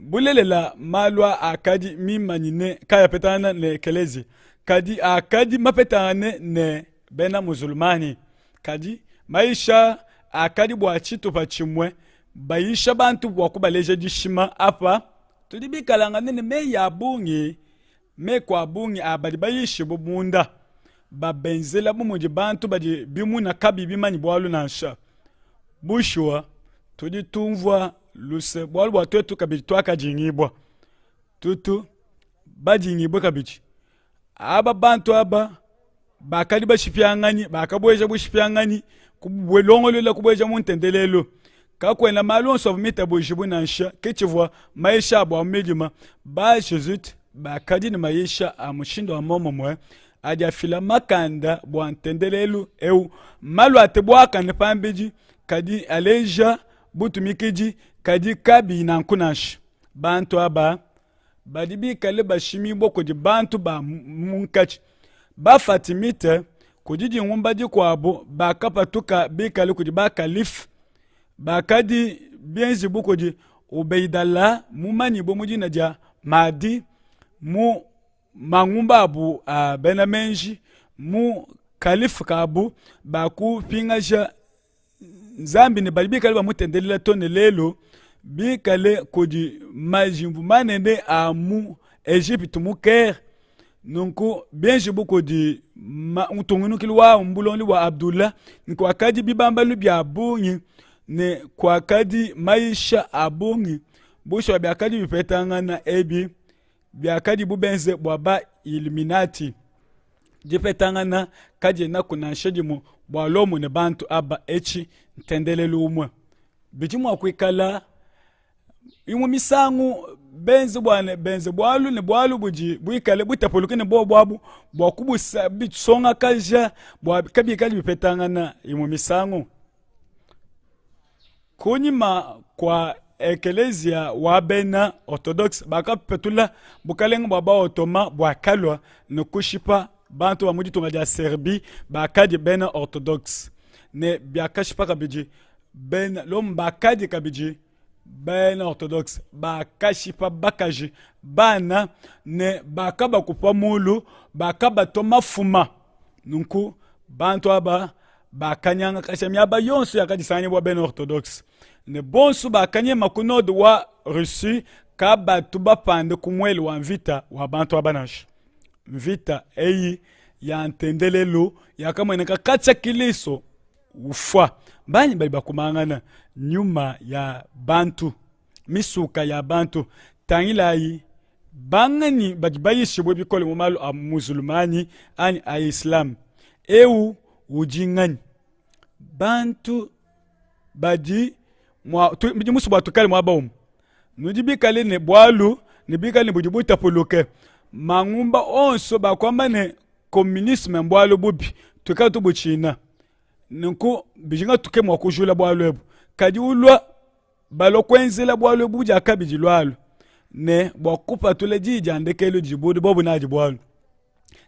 bulelela malwa akadi mimanyine kaya petana ne kelezi kadi akadi mapetane ne bena musulmani kadi maisha akadi bwa chitu pachimwe bayisha bantu bwa kubaleje dishima apa tulibikalanga nene me yabungi me kwa bungi abadi bayishi bumunda babenzela bumuji bantu badi bimuna kabi bimanyi bwalu nansha bushwa tudi tumvwa luse bwalwa twetu kabitwa kajingibwa tutu bajingi boka bichi aba bantu aba bakali bashipyangani bakabweja bushipyangani kubwelongolola kubweja muntendelelo kakwena malonso vumita bujibu nansha kechivwa maisha abo amedima ba Jesus bakadi ni maisha amushindo amomomwe adia fila makanda bwa ntendelelo eu malu atebwaka ne pambiji kadi aleja butumikiji kadi kabi na nkunash bantu aba badibi kale bashimi boko di bantu ba munkachi ba fatimite kujiji ngumbaji kwabo bakapatuka bikale kudi ba kalif bakadi bienzi boko di ubeidala mumani bomuji naja madi mu mangumba abu benamenji mu kalif kabu baku pingaja nzambi ne balibi kale bamutendelela tone lelo bikale kodi majimbu manende amu Egypte mu Caire nunku bienji buko di utungunu kilwa mbulonli wa Abdullah nko akadi bibambalu bya abunyi ne kwa akadi maisha abunyi busho bya akadi bipetanga na ebi bya akadi bubenze bwaba Illuminati jipetanga na kaje na kuna shedimu bwalomu ne bantu aba echi ntendelelu umwe bijimu akwikala imu misangu benze bwane benze bwalu ne bwalu buji bwikale butapoluke ne bwabu bwakubusa bitsonga kaja bwakabi kali bipetanga na imu misangu kunyima kwa ekelezia wabena orthodox bakapetula bukalenga bwaba otoma bwakalwa ne kushipa bantu bamudi tonga dia Serbie bakadi bena orthodox ne biakashipa kabiji ben lom bakadi kabiji ben orthodox bakashipa bakaji bana ne bakaba kupa mulu bakaba toma fuma nunku bantu aba bakanyanga kashami aba yonso yakadisanye bwa ben orthodox ne bonsu bakanye makunod wa Russie kaba tuba pande kumweli wa mvita wa bantu abanash mvita eyi ya ntendelelo yakamweneka kacha kiliso ufwa bani bali bakumangana nyuma ya bantu misuka ya bantu tangilayi bangani bajibayishibwe bikole mu malu a musulmani ani a islam eu ujingani bantu badi bidi musu batukale mu abawum nujibikale ne bwalu ne bikale ne bujibuta poloke mangumba onso bakwamba ne communisme mbwalo bubi tukatu buchina nko bijinga tuke mwa kujula bwalo ebu kadi ulwa balo kwenzela bwalo buja kabiji lwalo ne bwakupa tule jija ndekelo jibudu bobu na jibwalo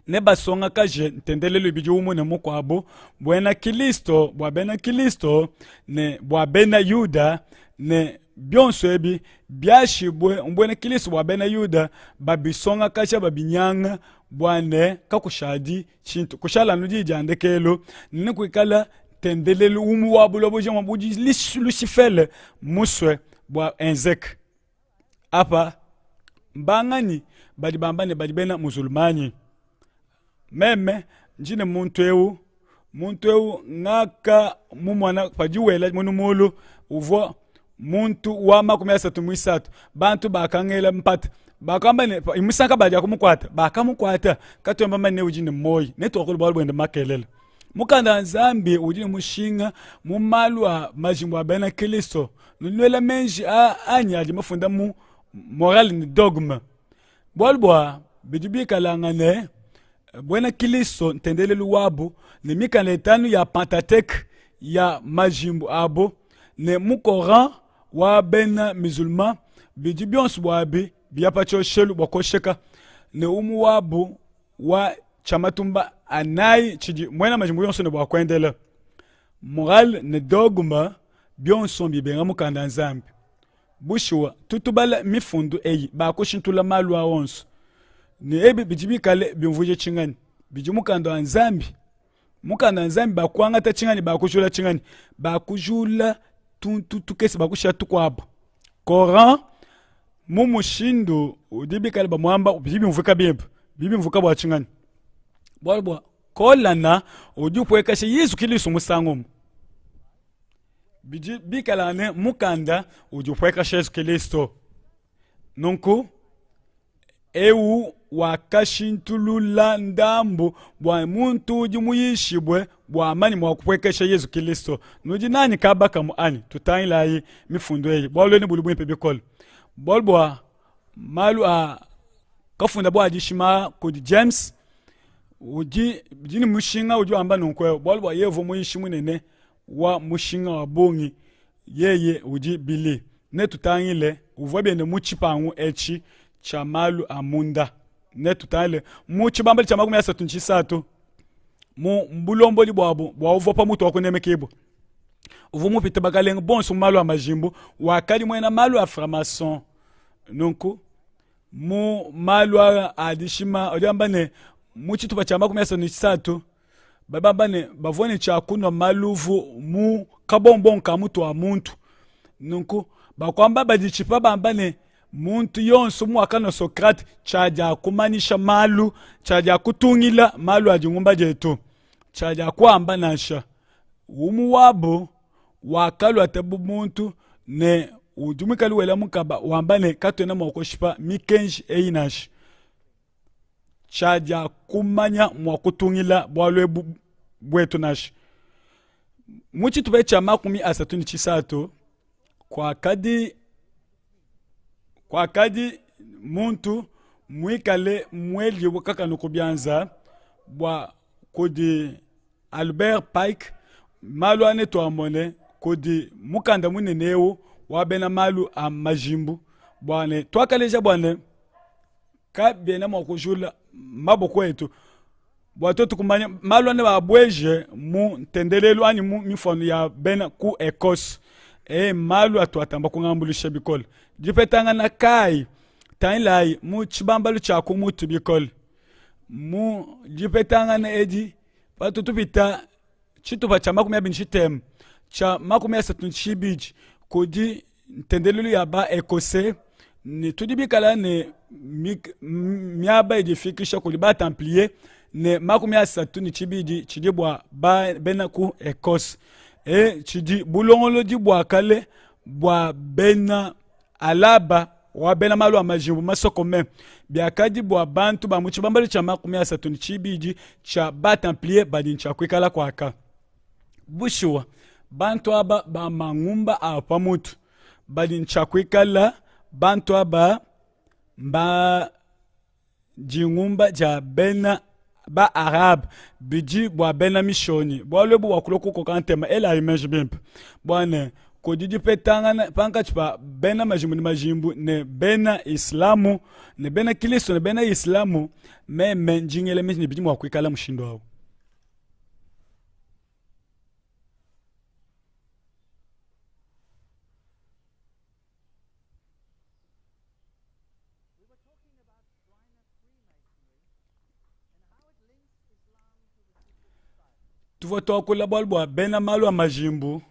ne basonga kaje ntendelelo biji umu ne mukwabo bwena kilisto bwabena kilisto ne bwabena yuda ne byonso ebi byashibwe mbwena kilisto bwabena yuda babisonga kaje babinyanga bwane kakushadi chintu kushala nujija ndekelo ne kwikala tendelelo umu wabulo boje mabuji lushifele muswe bwa enzek apa mbangani badi bambane badi bena musulmani meme njine muntu eu ngaka mumwana pajiwela munumulu uvo muntu wa makumi asatu mwisatu bantu bakangela mpata bakamba imisaka baja kumukwata bakamukwata katomba mane ujine moyi netokolo balo bwende makelela mukanda nzambi ujine mushinga mumalwa majimbo abena Kristo nunwela menji anyaji mafunda mu moral ni dogma bolbwa bidibika langane bwena Kristo ntendelelu wabu ne mikana etanu ya Pentateuque ya majimbo abo ne mukoran wa bena musulman bidibions bwabi biapacho shelu bokosheka ne umu wabu wa chamatumba anai chiji mwena majimbo yonso ne bwakwendela moral ne dogma bionso bibenga mukanda nzambi bushwa tutubala mifundu eyi bakoshintula malwa onso ne ebi bijibikale bimvuje chingani bijimukanda nzambi mukanda nzambi bakwanga ta chingani bakujula chingani bakujula tukesi bakushatu kwabo Coran mumushindo udibikale bamwamba bibi mvuka bibi mvuka bwa chingani bwa kolana udupweka she Yesu Kristo musangomo bikala ne mukanda udupweka she Yesu Kristo nonko eu wakashintulula ndambo bwa muntu uji muyishibwe bwa amani mwakupwekesha Yesu Kristo nuji nani kabaka mu ani tutayila mifundo eyi bwalo ni bulubwe pebikolo bolbwa malu a kafunda bwa adishima kudi James uji jini mushinga uji amba nunkwe bolbwa yevo muyishimu nene wa mushinga wa bongi yeye uji bili ne tutayile uvwebe ne muchipangu echi cha malu amunda ne tutayile muchibambali cha makumi asatu nchisatu mu mbulomboli bwabo bwa uvopa mutu wakunemekebo uvumu pite bakalenga bonso malu amajimbu wakali mwena malu a framason nunku mu malu adishima oliambane muchitupa cha makumi asatu nchisatu babambane bavone cha kuno maluvu mu kabombon ka mutu wa muntu nunku bakwamba badichipa bambane muntu yonso muwakano Sokrate chaja kumanisha malu chaja kutungila malu ajingumba jetu chaja kuamba nasha umu wabo wakalu atebu muntu ne ujumikali wela mukaba wambane katwena mwakoshipa mikenji einashi chaja kumanya mwakutungila bwalwe bwetu nashi muchi tubecha makumi asatu nchisatu kwa kadi muntu mwikale mweli wakaka nukubyanza bwa kodi Albert Pike malu ane tuamone kodi mukanda muneneo wabena malu a majimbu bwane twakaleja bwane ka bena mwakujula maboko etu bwato tukumanya malu ane babweje mu tendelelo ani mu mifono ya bena ku Ekos malu atwatamba kungambulisha bikol jipetanga na kai tainlai mu chibambalu chako mutu bikol mu jipetanga na edi patu tupita chitupa cha makumi abini chitem cha makumi asatu nchibiji kodi tendelulu ya ba Ekose ni tudibikala ne miaba edifikisha kuli ba Templier ne makumi asatu nchibiji chidibwa ba bena ku Ekose chidi bulongolo di bwa kale bwa bena alaba wa bena malu amajimbu masoko me biakadi bwa bantu ba muchi bambali cha makumi asatu nchibiji cha ba Templier badi ncha kwikala kwaka bushwa bantu aba ba mangumba apa mutu badi ncha kwikala bantu aba ba jingumba ja bena ba Arab biji bwa bena mishoni bwa lebu wakuloko kokantema ela image bimp bwana kodidi petanga panka chipa bena majimbu ne bena Islamu ne bena Kristo ne bena Islamu me njingele mini biji mwakwikala mushindo wao tuvotoa kula bolbwa bena malu amajimbu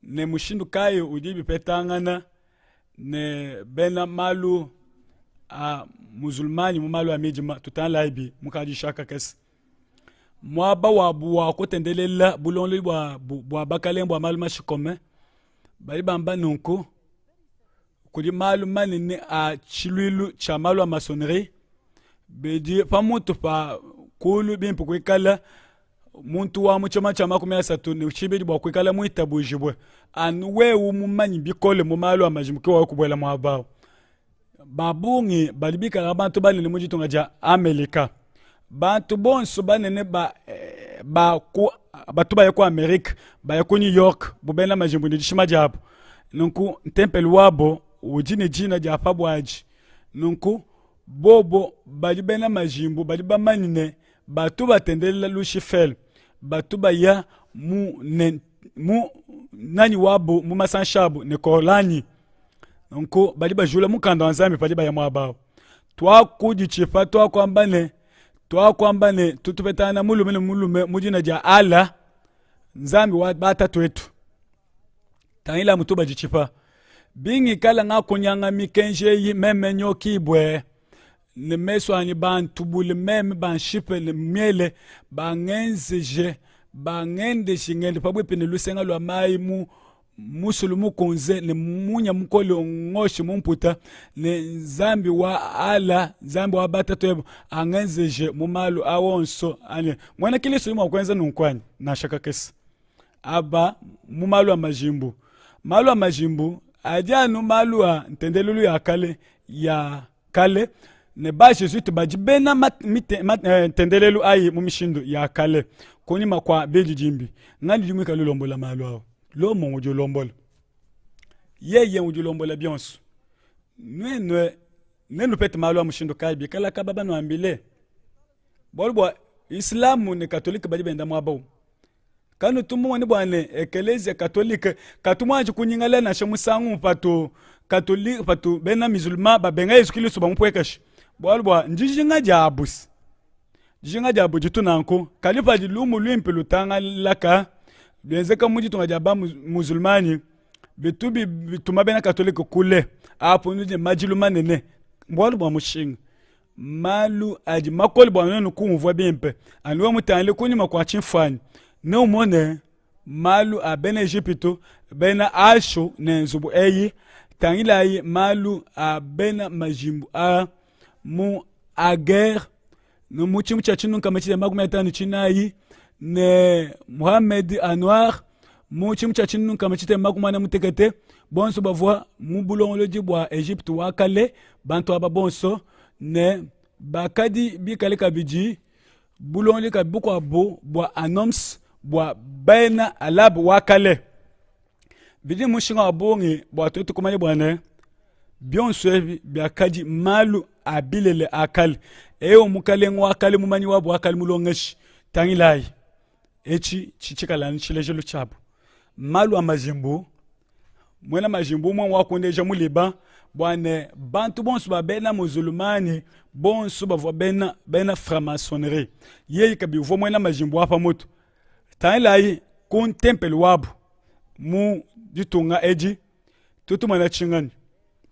ne mushindu kayo ujibi petangana ne bena malu a musulmani mu malu amijima tutanlaibi mukajishaka kesi mwaba wabu wakutendelela bulonli bwa bakalembo malu mashikome bali bamba nunku kudi malu manini a chilwilu cha malu a masonnerie bedi pamutu pa kulu bimpu kwikala muntu wa muchoma cha makumi asatu ni uchibidi bwa kwikala muitabu jibwe anwe umumanyi bikole mu malu amajimke wa kubwela mwabao babungi balibika abantu banene mujitunga ja Amerika bantu bonso banene batu ba kwa Amerika ba ku New York bubena majimbu ni shima jabu nunku tempel wabo ujine jina ja pabwaji nunku bobo balibena majimbu baliba manine batu batendela Lucifer batu baya mu nani wabo mu masanshabu ne kolani nko baliba jula mukanda wanzambi paliba ya mwabao twa kujichipa twa kwambane tutupetana mulume mujina ja ala nzambi wa batatu wetu tanila mutuba jichipa bingi kala nga kunyanga mikenje yi meme nyokibwe ne meswani bantu bule meme banshipe ne miele bangenzeje bangende shingende pabwe pene lusenga lwa mai musulumu konze ne munya mukolo ngoshi mumputa ne zambi wa ala zambi wa batatu angenzeje mumalu awonso ane mwana kiliso yuma kwenza nunkwani na shaka kesi aba mumalu wa majimbu ajanu malu wa ntendelulu ya kale ne ba Jésus te baji bena tendelelu ayi mumishindu ya kale koni makwa beji jimbi ngani jimwi kalu lombola malu awo lo mo ujo lombola ye ujo lombola bionso nenu pete malu amushindu kaibi kala kababa no ambile bolbo islamu ne katolika baji benda mwabao kanu tumu wani bwane ekelezia katolika katumwaji kunyingale na shemusangu pato katolika pato bena musulman babenga Yesu Kristo bamupwekashi bolbo njijinga jabu jitu nanko kalipa jilumu lwimpe lutanga laka bienzeka muji tunga jaba musulmani bitubi bituma bena katolika kule apo nuje majiluma nene bolbo mushinga malu aji makoli bwana no kumvwa bimpe anwa mutanle kuni makwa chimfani no mone malu a bena Egypto bena asho ne zubu eyi tangila yi malu a bena majimbu a mu a guerre no muchi muchachinu kama chile magumetani chinayi ne Mohamed Anwar muchi muchachinu kama chite magumana mutekete bonso bavwa mubulongo jibwa Egypte wakale bantu aba bonso ne bakadi bikale kabiji bulongo kabuko abo bwa anoms bwa bena alab wakale bidi mushinga abongi bwa tutu kumanye bwana bionso biakaji malu abilele akal eyo mukale ngwakale mumanyi wabo akal mulongeshi tangilai echi chichikala nchilejelo chabo malu amajimbu mwena majimbu mwa wakundeja muliba bwana bantu bonso babena musulmani bonso bavwa bena franc-maçonnerie yeyi kabivo mwena majimbu apa moto tangilai kun tempele wabo mu ditunga eji tutu mwana chingani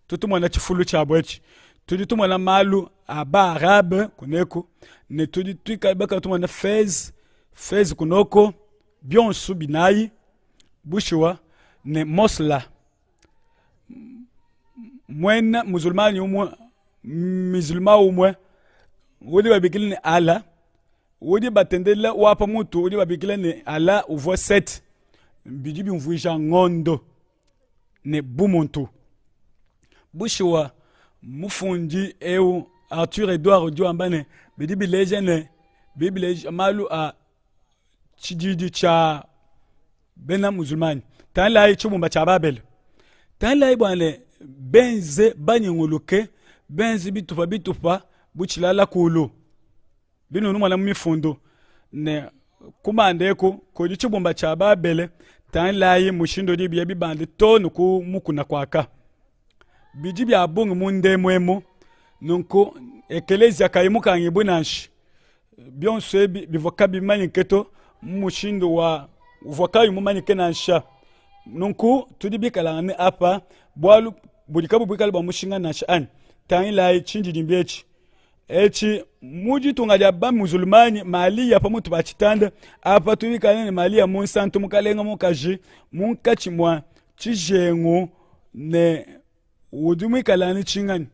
tutu mwana chifulu chabo echi tutu mwana malu aba arabe kuneko ne tutu kabaka tutu mwana fez kunoko bionsu binayi bushiwa ne mosla mwena musulmani umwe wodi babikile ne ala wodi batendela wapa mutu wodi babikile ne ala uvo 7 bijibi mvuisha ngondo ne bumuntu bushiwa mufundi eu Arthur Edouard Diouambane bidibi lejene bibi malu a chijiji cha bena musulmani tanlai chumumba cha babel tanlai bwane benze banyenguluke benze bitupa buchilala kulu bino numala mifundo ne kumandeko ko chumumba cha babel tanlai mushindo dibi bibande tonu ku mukuna kwaka bijibi abungu munde mwemo nunko ekelezia kaimuka ngibunanshi bionso bivoka bimanyi keto mushindo wa uvoka yumanyi kenansha nunku tudibikala ne apa bwalu budikabu bikala ba mushinga nansha an tanila chinji dimbechi echi muji tungaja ba musulmani mali ya pamutu bachitanda apa tubikala ne mali ya monsanto mukalenga mukaji munkachimwa chijengo ne udumikala ni chingani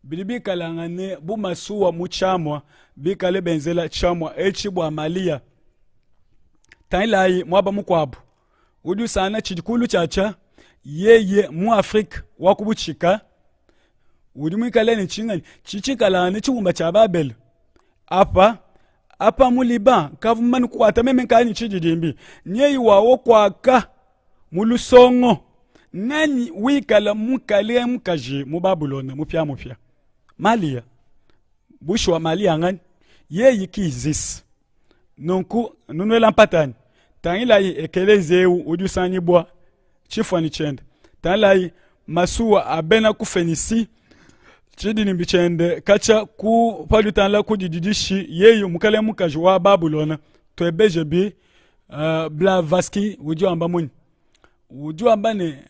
bilibikala ngane bumasuwa muchamwa bikale benzela chamwa echi bwa malia tanilai mwaba mukwabu udu sana chidikulu chacha yeye mu Afrika wakubuchika udumikala ni chingani chichikala ni chumba cha Babel apa muliba kavumani kwata meme kani chididimbi nyeyi wawo kwaka mulusongo nani wikala mukale mukaji mu Babylona mupya malia bushwa malia ngani yeyi kizis nonku nunwela mpatani tangila yi ekelezeu udusani bwa chifwani chende tangila yi masuwa abena kufenisi chidi nimbichende kacha ku palutanla kudididishi yeyi mukale mukaji wa Babylona to ebejebi Blavatsky ujuamba muni ujuamba ne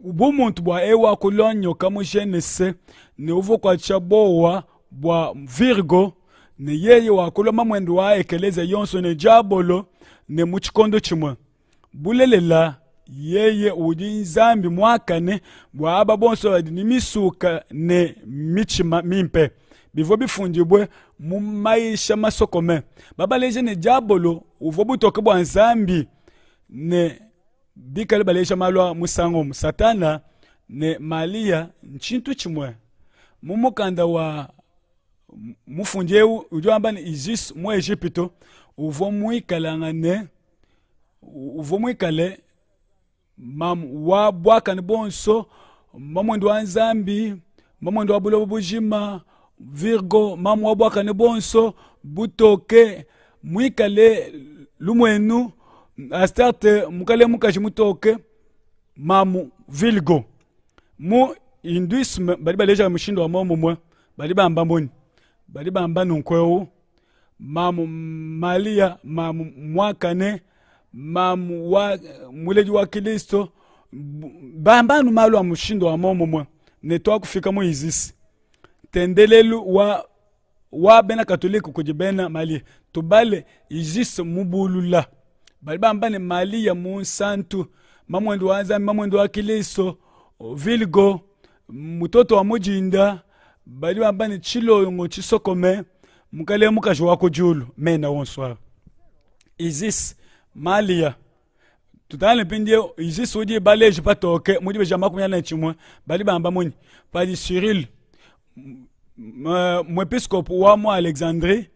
ubumuntu bwa ewa kulonyo kamushenese ne uvo kwa chabowa bwa Virgo ne yeye wakuloma mwendo wa ekeleze yonso ne jabolo ne muchikondo chimwe bulelela yeye udi nzambi mwakane bwa aba bonso adi ni misuka ne michima mimpe bivo bifundibwe mu maisha masokome baba leje ne diabolo uvo butoke bwa nzambi ne bikale baleisha malwa musango satana ne malia nchintu chimwe mumukanda wa mufundie ujo amba ni Isis mu Egypto uvo muikalanga ne uvo muikale mam wa bwaka ni bonso mamwendo wa nzambi mamwendo wa bulobo bujima Virgo mam wa bwaka ni bonso butoke muikale lumwenu Astarte mukale mukaji mutoke mamu Virgo mu hinduisme bali baleja mushindo wa momo mwe bali bamba mboni bali bamba nunkweo mamu Malia mamu mwakane mamu wa muleji wa Kristo bamba numalo wa mushindo wa momo mwe netwa kufika mu Isis tendelelu wa bena katoliku kujibena Malia tubale Isis mubulula bali bamba ne Malia mu santu mamwendo wa nzambi mamwendo wa Kristo Virgo mutoto wa mujinda bali bamba ne chilongo chisokome mukale mukaji wako julu mena wonswa Isis Malia tutale pindie Isis udi baleje patoke mudi bejama kumya na chimwe bali bamba muni padi Cyril mwepiskopu wa mu Alexandrie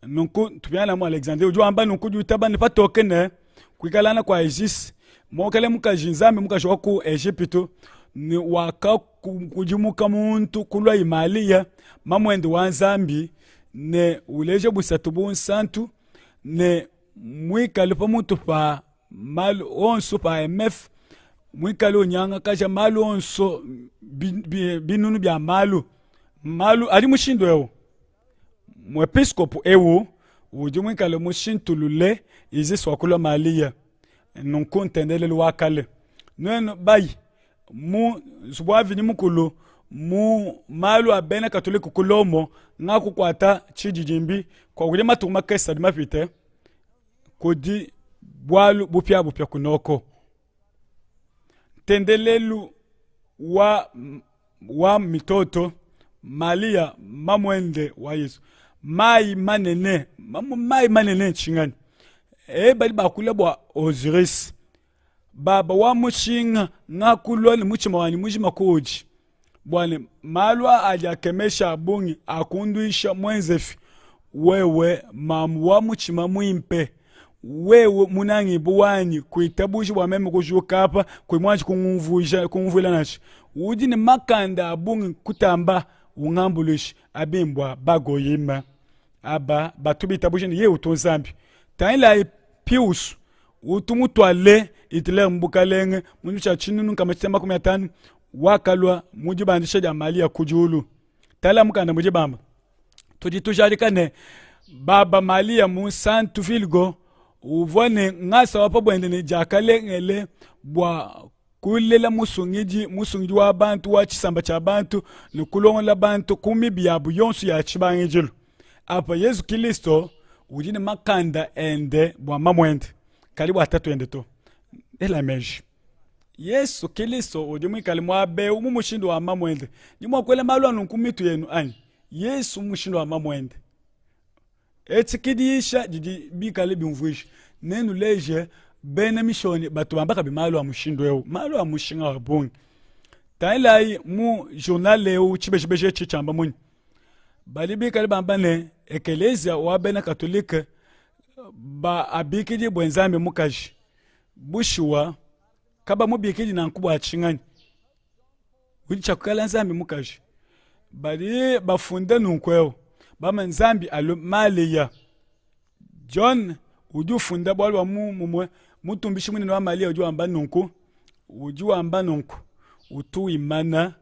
nunku tupyana mu Alexandrie ujo amba nunku jutaba ne patoke ne kwikalana kwa Isis mokale mukaji nzambi mukaji wako Egypto ni waka kujimuka muntu kulwa Imalia mamwende wa nzambi ne uleje busatu bunsantu ne mwikale pa muntu pa malu onso pa MF mwikale onyanga kaja malu onso binunu bya malu ali mushindo ewo mwepiskopu ewo uji mwikale mushintulule Isis wakulwa Malia nunku ntendelele wakale nweno bayi mu subwavi ni mukulu mu malu abena katoliku kulomo nga kukwata chijijimbi kwa kuli matuma kesa dimapite kudi bwalu bupya kunoko tendelelu wa mitoto Malia mamwende wa Yesu mai manene chingani bali bakule bwa Osiris baba wa mushinga ngakulwa ni muchima wani mujima koji bwana malwa ajakemesha abungi akunduisha mwenzefi wewe mamu wa muchima muimpe wewe munangi buwani kuitabushi bwa meme kujukapa kuimwaji kunguvula nachi udi ni makanda abungi kutamba ungambulishi abimbwa bagoyima aba batubita bushi ni ye utonzambi taila Pius utumutwale Hitler mbukalenge mucha chinunu kama chitema 15 wakalwa mujibandisha ja Malia kujulu tala mukanda mujibamba tujitujalikane baba Malia mu santu Virgo uvone ngasa wapo bwende ni jakalengele bwa kulela musungiji wa abantu wa chisamba cha bantu ni kulongola bantu kumi byabu yonsu ya chibangijilu apa Yesu Kristo ujine makanda ende bwa mamwende kalibu atatu ende to ela meji Yesu Kristo ujimwi kalimu abe umumushindo wa mamwende jimwa kwele malu anunkumitu yenu ani Yesu mushindo wa mamwende etikidisha jiji bikale bimvuishi nenu leje bene mishoni batu bambaka bimalu wa mushindo yeu malu wa mushinga wa bungi tailai mu journal leo chibeje chichamba muni bali bikale bambane ekelezia wa bene katolike ba abikiji bwenzambe mukaji bushiwa kaba mubikiji na nkubwa chingani wicha kukala nzambi mukaji bali bafunda nunkweo bama nzambi alo Malia John uju funda bwalwa mutumbishi mwini wa Malia uju amba nunku utu imana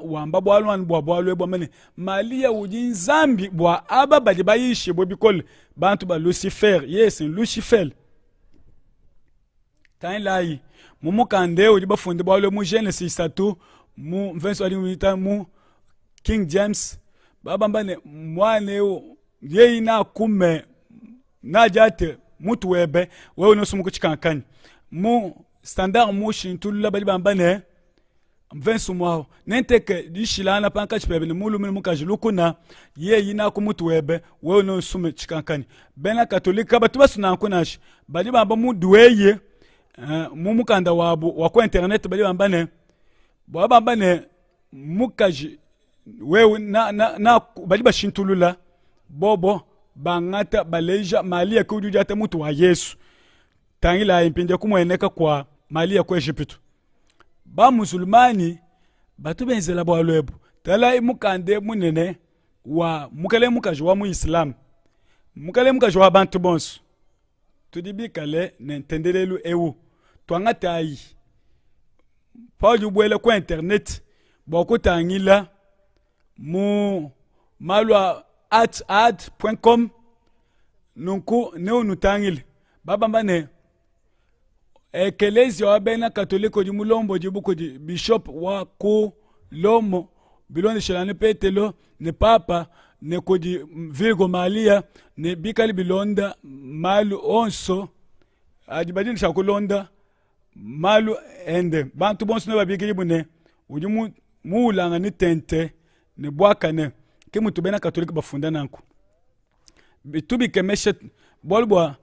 wamba bwalwa bwalwe bwamane Malia uji nzambi bwa aba bali bayishe bwe bikole bantu ba Lucifer yes Lucifer tailai mumukande uji bafunde bwalwe mu Genesis 3 mu verse ali mu King James baba mbane mwane yeyi na kume na jate mutu webe wewe no sumu kuchikankani mu standard mu shintulula bali bambane mvensu mwao nenteke dishilana panka chipebe ni mulu mini mukajilukuna ye yina kumutu webe wewe no sume chikankani bena katolika batu basu na nkunashi bali bamba mu duweye mu mukanda wabu wako internet bali bambane bambane mukaji wewe na bali bashintulula bobo bangata baleja mali ya kujuja ate mutu wa Yesu tangila impinde kumweneka kwa mali ya kwa Egyptu ba musulmani batu benzela bwa lwebu tala mukande munene wa mukale mukaji wa mu Islam mukale mukaji wa bantu bonso tudibikale nentendelelu ewu twangata ayi Paul bwele kwa internet boko tangila mu malwa @ad.com nunku ne unutangile baba mbane ekelezi wa bena katoliko di mulombo di buko di bishop wa ko lomo bilonde shelane petelo ne papa ne ko di Virgo Malia ne bikali bilonda malu onso adibadini shakulonda malu ende bantu bonso ne babikili bune udi muulanga ni tente ne bwakane ke mutu bena katolika bafunda nanku bitubi kemeshe bolbwa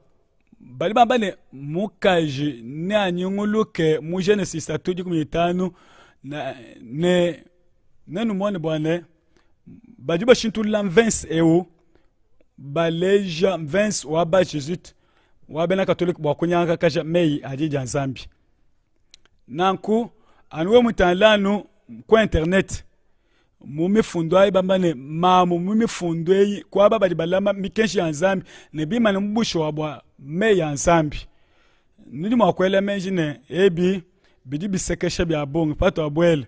bali bambane mukaji ne anyunguluke mu Genesis 3:15 ne numone bwane bajiba shintula 20 ewu baleja 20 wa ba Jésus wa bena katolika bwa kunyanga kaja mei ajija nzambi nanku anwe mutanlanu kwa internet mumi fundwa bambane mamu mumi fundwe kwa baba balama mikenshi ya nzambi ne bima ne mbusho wabwa me ya nzambi nidi mwakwele menjine ebi bidi bisekeshe bya bongo pato abwele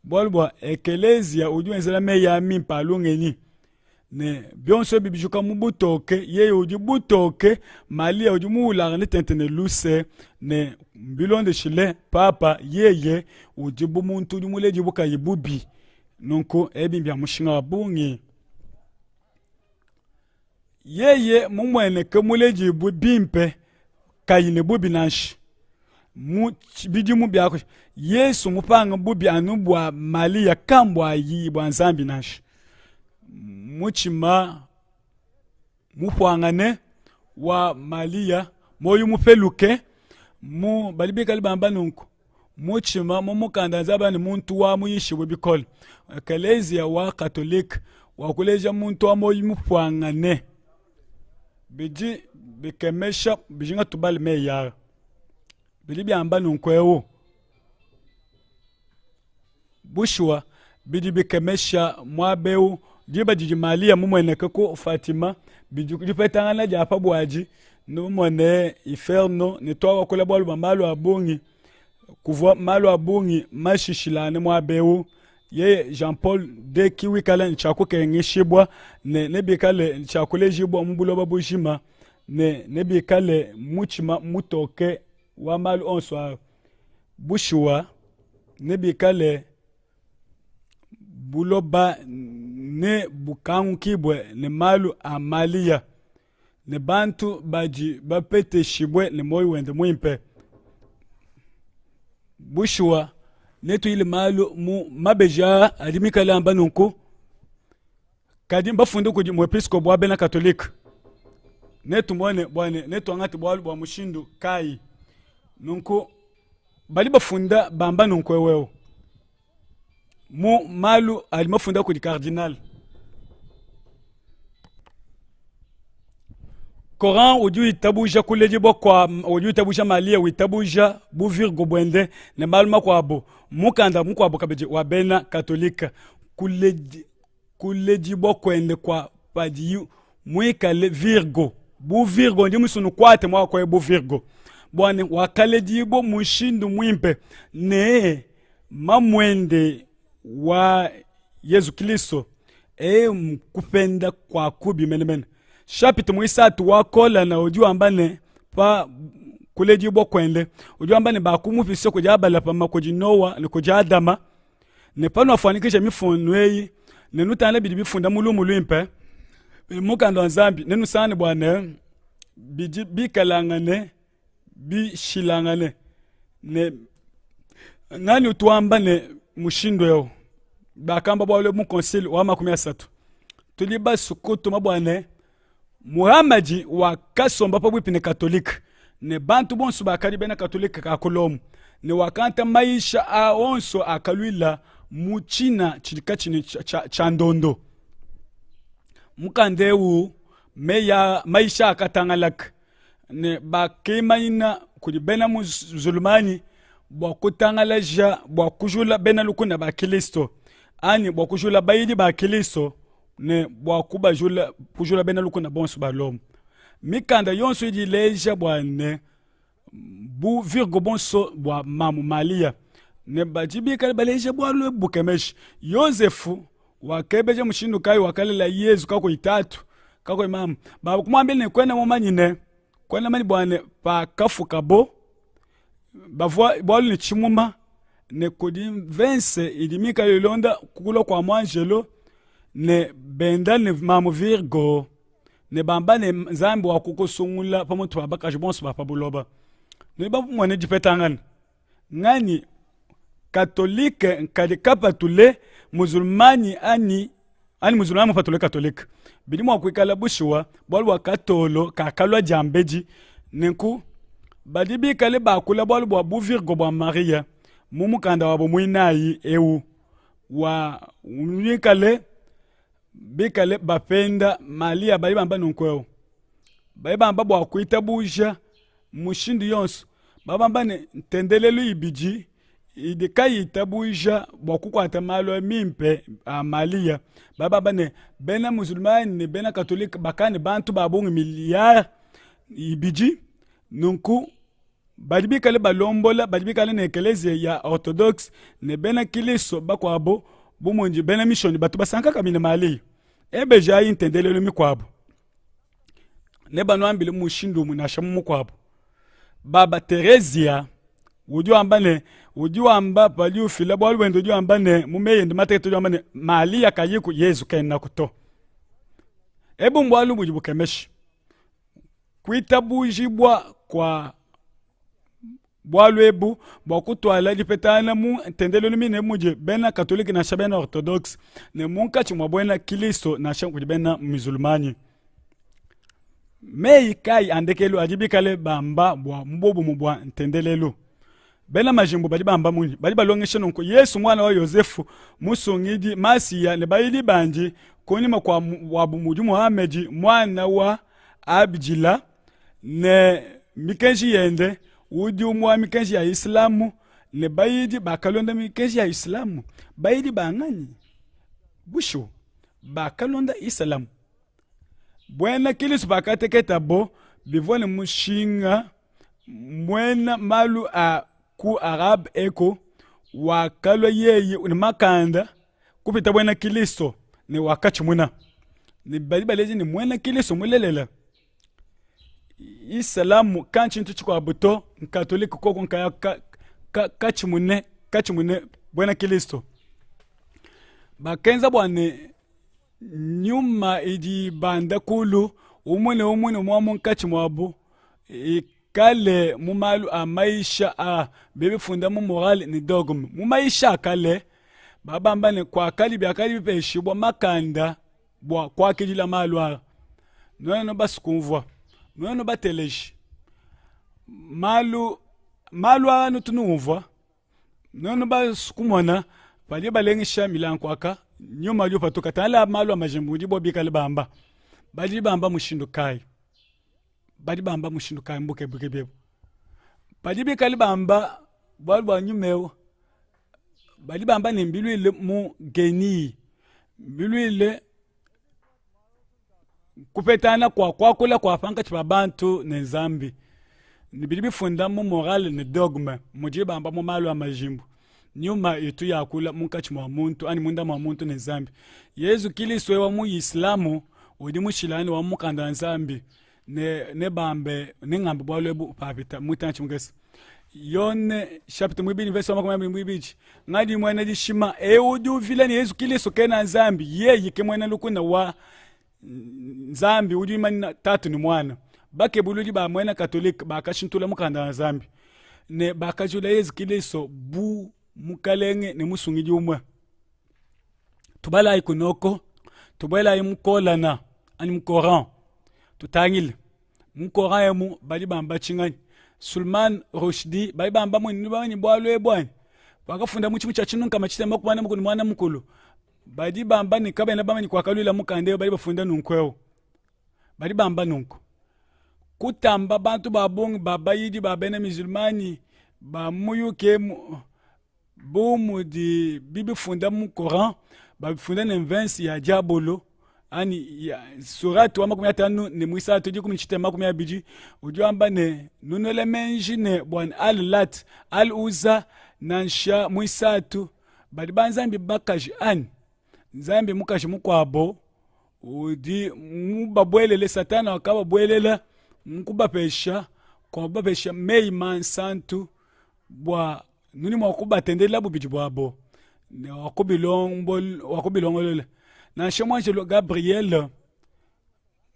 bolbwa ekelezia ujuenzela me ya mimpa lungeni ne bionso bibijuka mubutoke ye uji butoke malia uji muula ne tentene luse ne bilonde shile papa yeye uji bumuntu uji muleji buka yibubi nunku ebi mbya mushinga bungi yeye mumwene ke muleji bimpe kayine bubi nashi mu bidi mu byako Yesu mupanga bubi anubwa mali ya kambwa yi bwa nzambi nashi muchima mupwangane wa malia moyu mupeluke mu balibika libamba nunku muchima mumukanda nzabani muntu wa muyishibwe bikole ekelezia wa katolik wa kuleja muntu wa moyu mupwangane biji bikemesha bijinga tubali me yara bilibi amba nunkwewo bushwa bidi bikemesha mwabeu diba jijimalia mumweneke ko Fatima bidi dipetangana japa bwaji numone iferno nitwa kule bwalu bambalo abungi kuvwa malo abungi mashishilane mwabeu ye Jean Paul de kiwikala nchako kengishibwa ne bikale nchakule jibwa mbulo babushima ne bikale muchima mutoke wa malu onso bushwa ne bikale buloba ne bukangu kibwe ne malu amalia ne bantu baji bapete shibwe ne moyo wende muimpe bushwa netu ile malu mu mabeja alimikala amba nunku kadi bafunde ku mu episcope bwa bena catholique netu mbone bwane netu angati bwa bwa mushindu kai nunku bali bafunda bamba nunku wewe mu malu alimafunda ku di cardinal Coran uju itabuja kuleji bokwa uju itabuja malia itabuja bu Virgo bwende ne malma kwabo mukanda mukwabo kabeje wa bena katolika kuleji bokwende kwa padi muikale Virgo bu Virgo ndi musunu kwate mwa kwa bu Virgo bwane wakaleji bo mushindu mwimpe ne mamwende wa Yesu Kristo mkupenda kwa kubi menemene chapitre mwisatu wakola na uju ambane pa kuleji bo kwende uju ambane ba kumufise ko jabala pa makoji Noah ne ko Adama ne pano afanikisha mifunwei ne nutana bidi bifunda mulumulu impe mukando nzambi ne nusane bwana biji bikalangane bi shilangane ne ngani utuamba ne mushindo yo bakamba bwale mu concile wa 30 tuliba sukutu mabwane Muhammadi wa kasomba pa bwipine katolika ne bantu bonso bakali bena katolika kakolomu ne wakanta maisha a onso akalwila muchina chilika chini chandondo mukandewu meya maisha akatangalak ne bakema ina kuli bena muzulumani bwa kutangalaja bwa kujula bena lukuna ba Kristo ani bwa kujula bayidi ba Kristo ne bwa kuba jula kujula bena lukuna bonso balom mikanda yonso di leja bwa ne bu virgo bonso bwa mamu malia ne bajibi kale baleja bwa lo bukemesh Yosefu wakebeje mushindu kai wakalela Yesu kako itatu kako imam baba kumwambia ne kwenda momanyine kwenda mani bwane pa kafuka bo bavwa bwalu ni chimuma ne kodi vense idimika lelonda kukulo kwa mwanjelo ne benda ne mamu virgo ne bamba ne zambi wa kukosungula pamotu babaka jibonso bapabuloba ne babu mwane dipetangani ngani katolike nkadi kapatule musulmani ani musulmani patule katolike bidimu wa kuikala bushiwa bwalu wa katolo kakalwa jambeji ninku badibi kale bakula bwalu bwa buvirgo bwa Maria mumukanda wabo mwinayi ewu wa unikale bikale bapenda Malia bali bamba nunkweo bali bamba bwa kuita buja mushindi yonso babamba ne tendelelu ibiji idikayi tabuja bwa kukwata malo mimpe a Malia babamba ne bena musulmani ne bena katolika bakane bantu babungu miliyar ibiji nunku badibikale balombola badibikale ne eklezia ya orthodox ne bena kiliso bakwabo bumonji bena mission batu basanka kamine mali ebe jayi ntendelelo mikwabo ne banwambile mushindu munashamu mukwabo baba Teresia uju amba pali ufila bwalu wendo uju amba ne mumeye ndi mateto uju amba ne Malia kayiku Yesu kenna kuto ebu mbwalu buji bukemeshi kuita bujibwa kwa bwalu ebu bwa kutwala dipetana mu tendelo mine muje bena katoliki na shabena orthodox ne munka chimwa bwena Kristo na shangu bena musulmani mei kai andekelu ajibikale bamba bwa mbobu mubwa tendelelo bena majimbo bali bamba munyi bali balongesha nonko Yesu mwana wa Yosefu musongidi masiya ne bayili banji konima kwa wabu muju Muhammad mwana wa Abdillah ne mikenji yende udi umwa mikenji ya Islamu ne bayidi bakalonda mikenji ya Islamu bayidi bangani busho bakalonda Islamu bwena Kristo bakateketa bo bivone mushinga mwena malu a ku Arab eko wakalo yeye ni makanda kupita bwena Kristo ne wakachimuna ni balibalezi ni mwena Kristo mulelela Isalamu kanchi ntu chikwa buto nkatolika koko nkaya kachimune bwena Kristo bakenza bwane nyuma idi banda kulu umune mwamu nkachimwabu kale mumalu a maisha a bebe funda mu moral ni dogme mu maisha kale babamba ne kwa kali bya kali peshi bwa makanda bwa kwa kidila malu no basikumva no bateleji malu anu tunumva no basikumona bali balengisha milanko aka nyuma lyo patoka tala malu amajembuji bwa bikale bamba bali bamba mushindu kai mbuke bebo bali bikale bamba bwa nyumeo bali bamba ne mbilwile mu geni mbilwile kupetana kwa kula kwa panga chibabantu ne zambi nibili bifunda mu moral ne dogma mujibamba mu malu amajimbo nyuma itu yakula munkachi mwa muntu ani munda mwa muntu ne zambi Yesu Kristo wa mu Islamu udi mushilani wa mukanda zambi ne bambe ne ngambe bwalebu papita mutanchi mugesi yone chapter mwibini verse wa makumyabili mwibiji ngadi mwana dishima udi uvile ni Yesu Kristo kena zambi yeye kemwana lukuna wa zambi udi mani tatu ni mwana bakebuludi ba mwena katolika bakashintula mukanda wa nzambi ne bakajula Yesu Kristo bu mukalenge ne musungidi umwe tubala ikunoko tubala imukolana ani mukoran tutangile mukoran yemu bali bamba chingani Sulman Rushdie bali bamba mwini bani bwalo ebwani bakafunda muchimu cha chinu kama chitemba kubana mukuni mwana mukulu bali bamba ni kabena bamani kwakalula mukande bali bafunda nunkweo bali bamba nunku kutamba bantu babongi babayidi babene musulmani ba muyuke bomu di bibi funda mu Coran ba funda na verse ya diabolo ani ya suratu wa makumi atanu ne mwisa to diku mchite makumi abiji ujuamba ne nunole menji ne bwan al-lat al-uza nansha mwisatu bali banzambi bakaji an nzambi mukaji mukwabo udi mubabwelele satana wakaba bwelela mkubapesha kwa babesha mei mansantu bwa nuni mwakuba tendela bubiji bwabo ne wakubilongolola na shemwanjelo Gabriel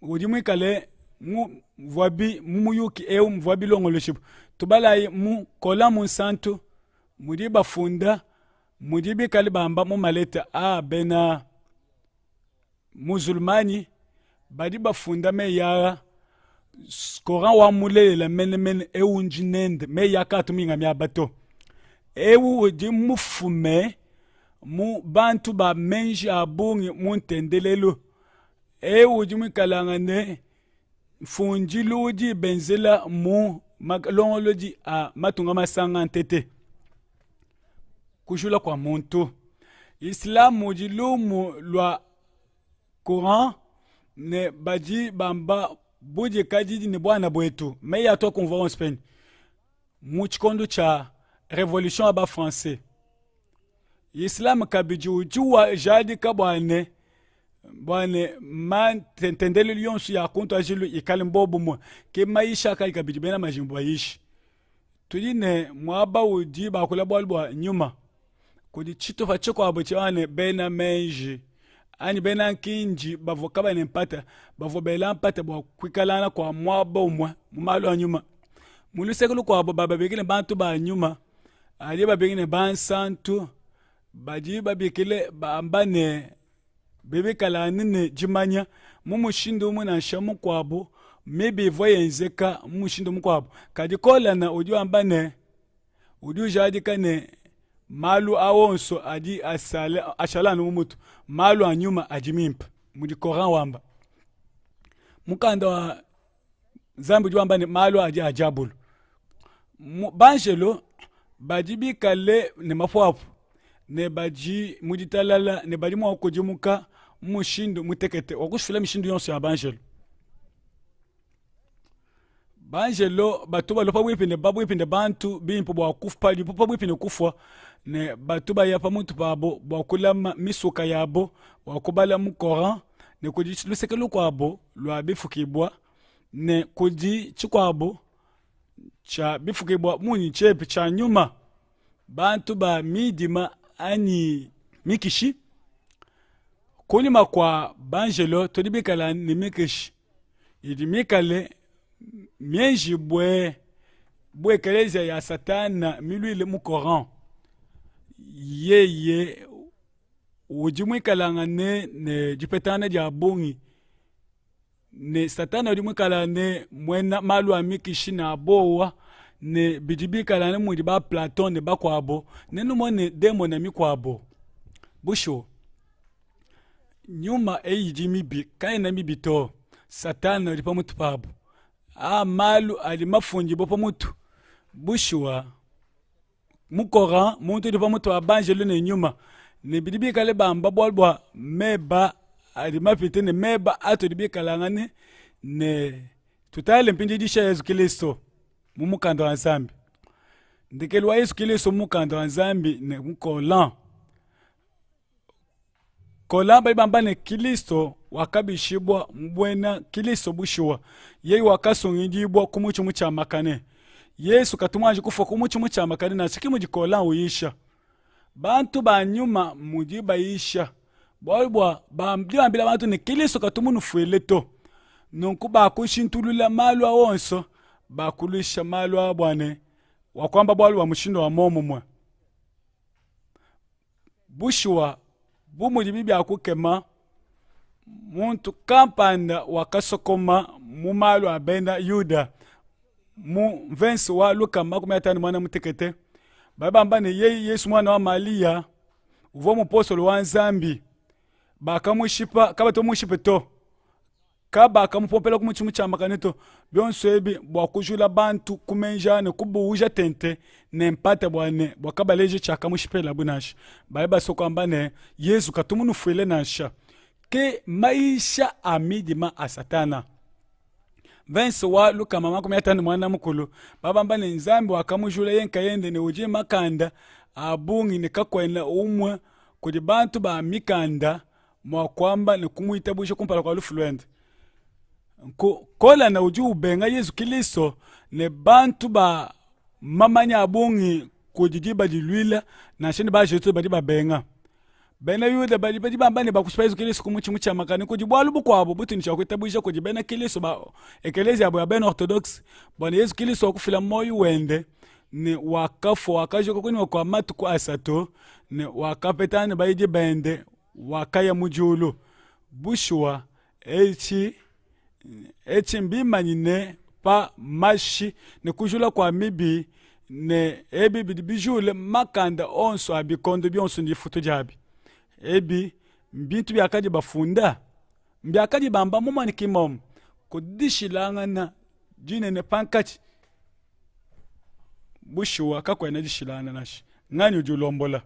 udi mwikale mu vwabi mumuyuki mvwabi longoloshibu tubalayi mu kola munsantu mudi bafunda mudi bikali bamba mu maleta bena musulmani badi bafunda me yara Coran wa mulela mene unjinende me yakatu minga miabato udi mufume mu bantu ba menji abungi muntendelelo udi mwikalangane funjiludi benzela mu makalongolodi matunga masanga ntete kujula kwa muntu Islam udi lumu lwa Coran ne baji bamba buje kajiji ni bwana bwetu me ya to convoi en Spain mu chikondo cha revolution aba français Islam kabiji ujuwa jadi kabwane bwane man tendele lyonsu ya kuntu ajilu ikalimbobu mwa ke maisha kai kabiji bena majimbo aishi tuline mwaba udi bakula bwalbwa nyuma kudi chito fachiko abuchiwane bena menji ani bena kinji bavoka bane mpata bavobela mpata bwa kwikalana kwa mwaba umwe mumalo anyuma mulusekulu kwa baba begile bantu ba nyuma ali babegine bansantu baji babikile bambane bebekala nene jimanya mumushindo muna shamu kwabo maybe voyenzeka mumushindo mukwabo kadi kola na uju ambane uju jadi kane malu awonso adi ashalana mumutu malu anyuma ajimimpa mudi Coran wamba mukanda wa zambi uju ambane malu aji ajabulu banjelo baji bikale ne mafwapu ne baji muditalala ne baji mwa kujimuka mushindo mutekete wakushfila mishindo yonso ya banjelo batuba lopa bwipinde babwipinde bantu bimpo bwa kufa lipo bwipinde kufwa ne batuba yapa muntu babo bwa kulama misuka yabo wakubala mu Coran ne kudi lusekelo kwabo lwa bifukibwa ne kudi chikwabo cha bifukibwa muni chepe cha nyuma bantu ba midima ani mikishi kulima kwa banjelo todibikala ni mikishi idi mikale mienji bwe keleza ya satana milwile mu Coran ye ujimwikalanga ne jipetana ja bungi ne satana ujimwikala ne mwena malu amikishi na abowa ne bidibikala ne mwidi ba Platon ne bakwabo ne numone demo na mikwabo busho nyuma eyiji mibi kaina mibi to satana lipa mutu pabo malu ali mafunji bopa mutu bushwa mukora muntu lipa mutu abanjelo ne nyuma ne bidibikale bamba bolbwa meba ali mapite ne meba ato dibikala ngane ne tutale mpindi disha Yesu Kristo mumukanda wa nzambi ndikelwa Yesu Kristo mumukanda wa nzambi ne mukolan kola bali bambane Kristo wakabishibwa mbwena Kristo bushiwa yeyi wakasungidibwa kumuchumu cha makane Yesu katumwaje kufa kumuchumu cha makane na chikimu jikola uyisha bantu banyuma mudiba yisha bolbwa bambila bantu ne Kristo katumunu fueleto nonku bakushintulula malu awonso bakulisha malu abwane wakwamba bwalu wa mushindo wa momo mwa bushuwa bumuli bibi akukema muntu kampanda wakasokoma mu malu abenda yuda mu mvensi wa Luka 15 mwana mutekete babamba ne Yesu mwana wa Malia uvo mupostolo wa Nzambi bakamushipa kabato mushipe to kaba kamupompela kumuchimu cha makanito byonso ebi bwakujula bantu kumenjane kubuuja tente nempate bwane bwakabaleje chaka mushipela bunashi baiba sokwamba ne Yesu katumunu fuele nasha ke maisha amidima asatana vensi wa Luka 15 mwana mukulu babamba ne Nzambi wakamujula yenka yende ne uje makanda abungi ne kakwena umwe kudi bantu ba mikanda mwakwamba ne kumuitabusha kumpala kwa lufu lwende kola na uju ubenga Yesu Kristo ne bantu ba mamanya abungi kujijiba jilwila na shini ba jetu badi babenga bena yuda badi bambane bakushipa Yesu Kristo kumuchi mucha makani kujibwalu bukwabo buti ni chakuitabusha kujibena Kristo ba ekelezi abo ya ben orthodox bwana Yesu Kristo wakufila moyo wende ne wakafo wakajoka kuni wakwa matu kwa asato ne wakapetani baiji bende wakaya mujulu bushwa echi mbimanyine pa mashi ne kujula kwa mibi ne ebi bijule makanda onso abikondo byonso ndi futo jabi ebi mbintu byakaji bafunda byakaji bamba mumani kimom kudishilangana jine ne pankachi bushwa kakwena dishilana nashi ngani ujulombola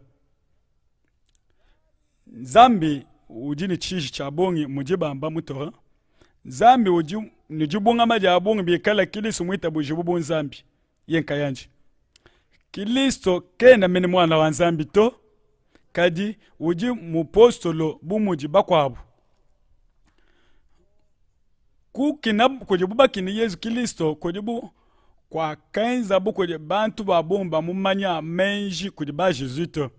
Zambi ujini chishi cha bongi mujibamba mutora Zambi nijubunga maja abungi bikala Kristo mwita bujibubu Nzambi yenka yanji Kristo kenda mene mwana wa Nzambi to kadi uji mupostolo bumuji bakwabu kukina kujibuba kini Yesu Kristo kujibu kwa kenza buko bantu babumba mumanya menji kujiba Jesuito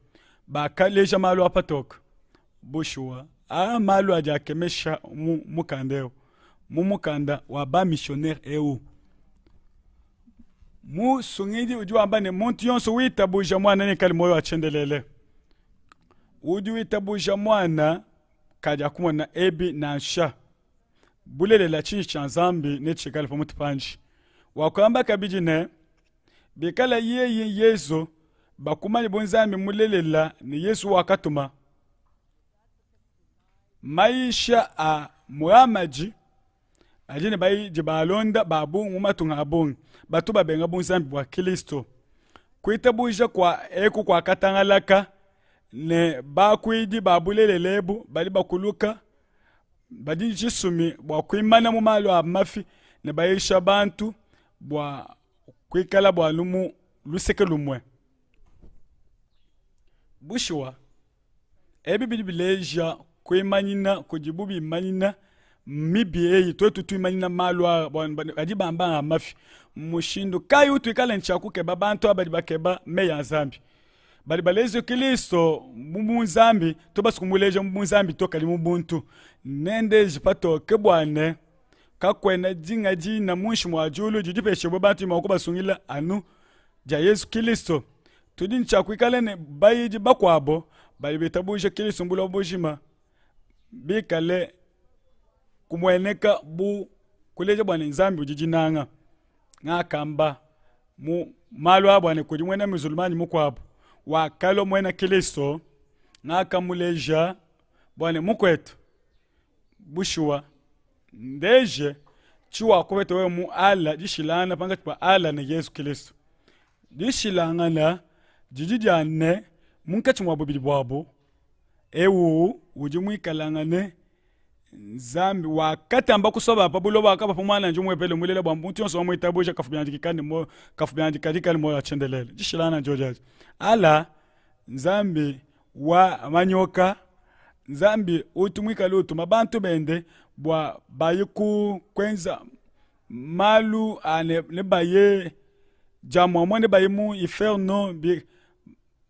bakaleja malu apatoka bushwa malu ajakemesha mukandeo mumukanda wa ba missionnaire eu mu sungidi uju ambane muntu yonso witabuja mwana ne kali moyo achendelele uju witabuja mwana kaja kumona ebi na sha bulele la chinchi cha Nzambi ne chikali pa mutupanji wakwamba kabiji ne bikala yeye Yesu bakumani bonzambi mulelela ni Yesu wakatuma maisha a Muhammad ajine bayi jibalonda babu umatunga abungi batu babenga bonzambi bwa Kristo kuitabuja kwa eku kwa katangalaka ne bakwidi babulelelebu bali bakuluka badi jisumi bwa kuimana mu malo amafi ne bayisha bantu bwa kwikala bwa lumu luseke lumwe bushwa ebi bileja kwimanyina kujibubi manyina mibi twetu imanyina malwa ajibamba amafi mushindo kai utu ikala nchakuke babantu abadi bakeba meya Nzambi bali balezo Kristo mu Nzambi to basukumuleja mu Nzambi to kali mu buntu nende jipato kebwane kakwena jinga jina munshi mwajulu jijipeshe bobantu makuba sungila anu ja Yesu Kristo tudin chakwikala ne bayiji bakwabo bali betabuje Kristo mbulo bujima bikale kumweneka bu kuleje bwana Nzambi ujijinanga ngakamba mu malo abwane kudi mwena muzulmani mukwabo wakalo mwena Kristo ngakamuleja bwana mukwetu bushwa ndeje chiwa kubeto we mu ala dishilana panga pa ala na Yesu Kristo dishilangana jijijane munkachi mwabubili bwabo ewu ujimwikalangane Nzambi wakatamba kusoba pabulo bakaba pamwana njumwe pele mulela bwa muntu yonso mwitabuja kafubyandikani mo achendelele dishilana njojaji ala Nzambi wa amanyoka Nzambi utumwika lutu mabantu bende bwa bayiku kwenza malu ane ne baye jamwa mwene bayimu iferno bi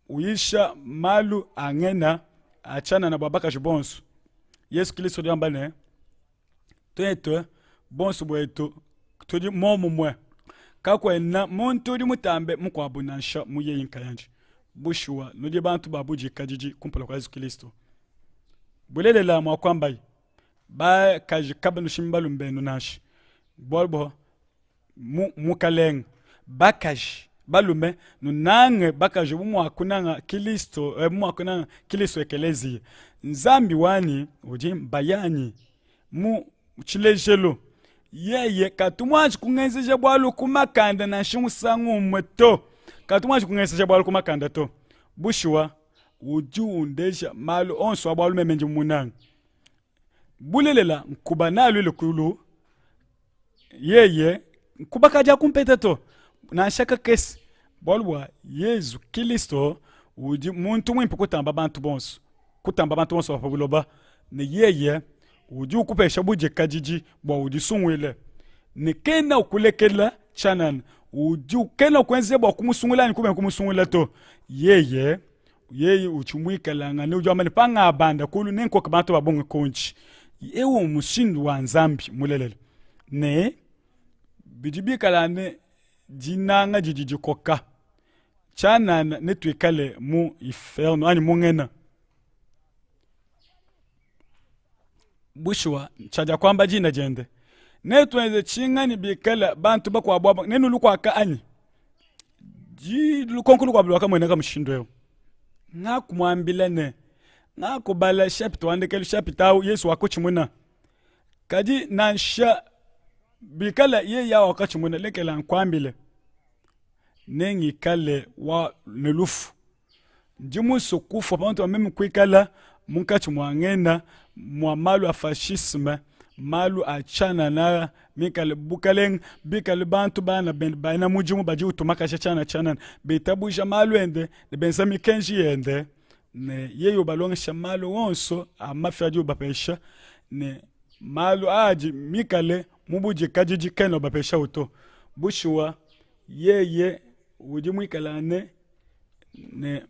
uisha malu angena achana na babaka jibonsu Yesu Kristo diamba ne tweto bonso bwetu tudi momu mwe kakwena muntu udi mutambe mukwabunansha muye yinka yanje bushuwa nudi bantu babuji kajiji kumpala kwa Yesu Kristo bulelela mwa kwambai ba kaji kabanu shimbalu mbenu nashi bolbo mukaleng bakaji balume nunange bakaji mwa kunanga Kristo mwa kunanga Kristo ekelezi nzambi wani udi bayani mu chilejelo yeye katumwaji kungenseje bwalu kumakanda na shimusangu mweto katumwaji kungenseje bwalu kumakanda to bushuwa ujundeja malu onso abwalu memenji munang bulelela nkuba nalu lekulu yeye nkuba kaja kumpeta to na shaka kesi bwalu Yesu Kristo uji muntu mwimpi kutamba bantu bonso wapabuloba ne yeye uji ukupesha buje kajiji bwa uji sungwile ni kena ukulekela chanan uji ukena ukwenze bwa kumusungwila ni kube kumusungwila to yeye uchumwikalanga ni uji wamani panga abanda kulu nenko kabantu babonge konchi ewo mushindu wa nzambi mulelele ne bijibikala ne jinanga jijikoka chanan netwikale mu iferno ani mungena bushwa chaja kwamba jina jende netwenze chingani bikala bantu bakwa bwaba nenu lukwa ka ani ji lukonkulu kwa bulwa kamwe naka mshindwe ngakumwambila ne ngakubala chapter 1 kele chapter Yesu wakuchimuna kaji nansha bikala ye ya wakachimuna lekela nkwambile nengi kale wa nelufu njimu sokufa bantu amemi kwikala munkachi mwangena mwa malu a fascisme malu a chana na mikale bukaleng bikale bantu bana bana mujimu baji utumaka chana betabuja malu ende de benzami kenji ende ne yeyo balonga malu wonso amafyaji bapesha ne malu aji mikale mubuje kajiji keno bapesha uto bushwa yeye ujimu ikalane ne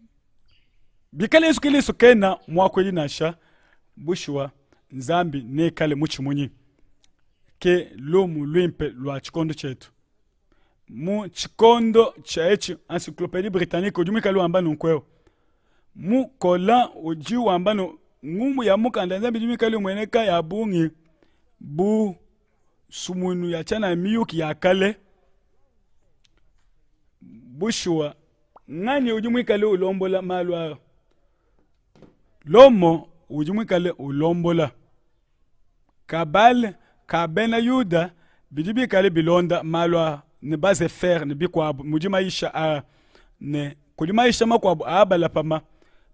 bikale Yesu Kristo kena mwakweli nasha bushwa nzambi ne kale muchimunyi ke lomu lwimpe lwa chikondo chetu mu chikondo chechi encyclopédie britannique ujumi kale wambano nkweo mu kola uji wambano ngumu ya mukanda nzambi ujumi kale mweneka ya bungi bu sumunu ya chana miyuki ya kale bushwa ngani ujumi kale ulombola malwa lomo ujumwikale ulombola kabal kabena yuda bidibi kale bilonda malwa ne base fer ne bikwabu mujimaisha a ne kulimaisha makwabu abala pama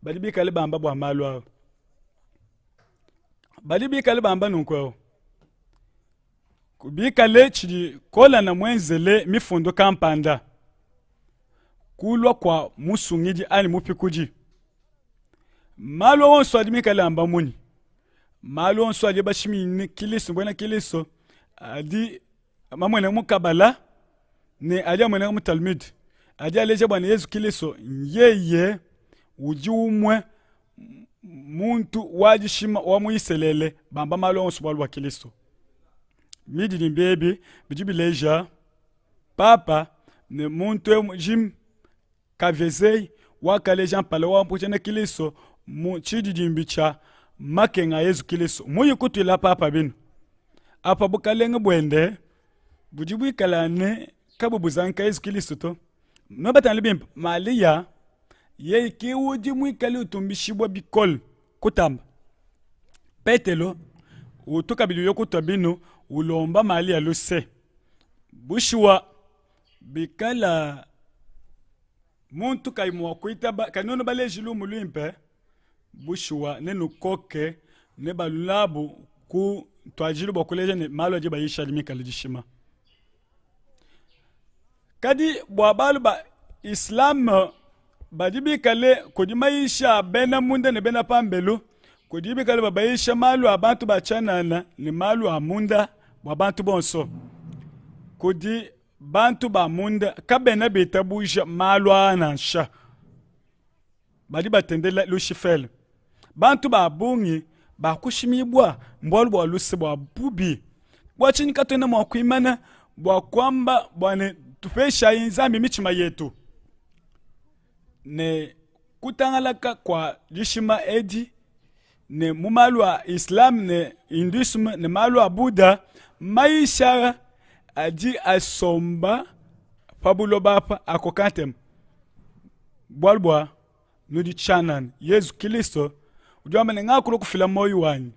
badibi kale bamba bwa malwa badibi kale bamba nunkwe kubikale chidi kola na mwenzele mifundo kampanda kulwa kwa musungiji ani mupikuji malo wonso adimi kale amba muni malo wonso adi bashimi ni Kristo bwana Kristo adi mamwene mukabala ne adi amwene mu Talmud adi aleje bwana Yesu Kristo yeye ujumwe muntu wajishima wa muiselele bamba malo wonso bwa Kristo midi ni bebi bijibileja papa ne muntu jim kavezei wakale Jean Paul wa mpochene Kristo mu chididimbi cha makenga Yesu Kristo muyi kutwila papa binu apa bukalenge bwende bujibu kalane kabubuzanka Yesu Kristo to no batali bimpa Malia ye kiwuji mwikali utumbishibwa bikol kutamba petelo utukabili yokutwa binu ulomba Malia luse bushwa bikala muntu kaimwa kuita kanono balejilu mulimpe bushwa nenu koke ne balulabu ku twajilu bokuleje ne malo je bayisha limika lijishima kadi bwabalu ba Islam badibi kale kudimaisha bena munda ne bena pambelu kudibi kale babayisha malu abantu bachanana ni malu amunda bwabantu bonso kudi bantu ba munda kabena betabuja malwa nansha badi batendela lushifel bantu ba bungi ba kushimibwa mbolu bwa lusi bwa bubi bwachini katwena mwakuimana bwa kwamba bwane tupesha inzambi michima yetu ne kutangalaka kwa lishima edi ne mumalu wa islam ne hinduism ne malu wa buddha maisha adi asomba pabulo bapa akokantem bwalbwa nudi chanan Yesu Kristo ujwamba ne ngakulu kufila moyo wani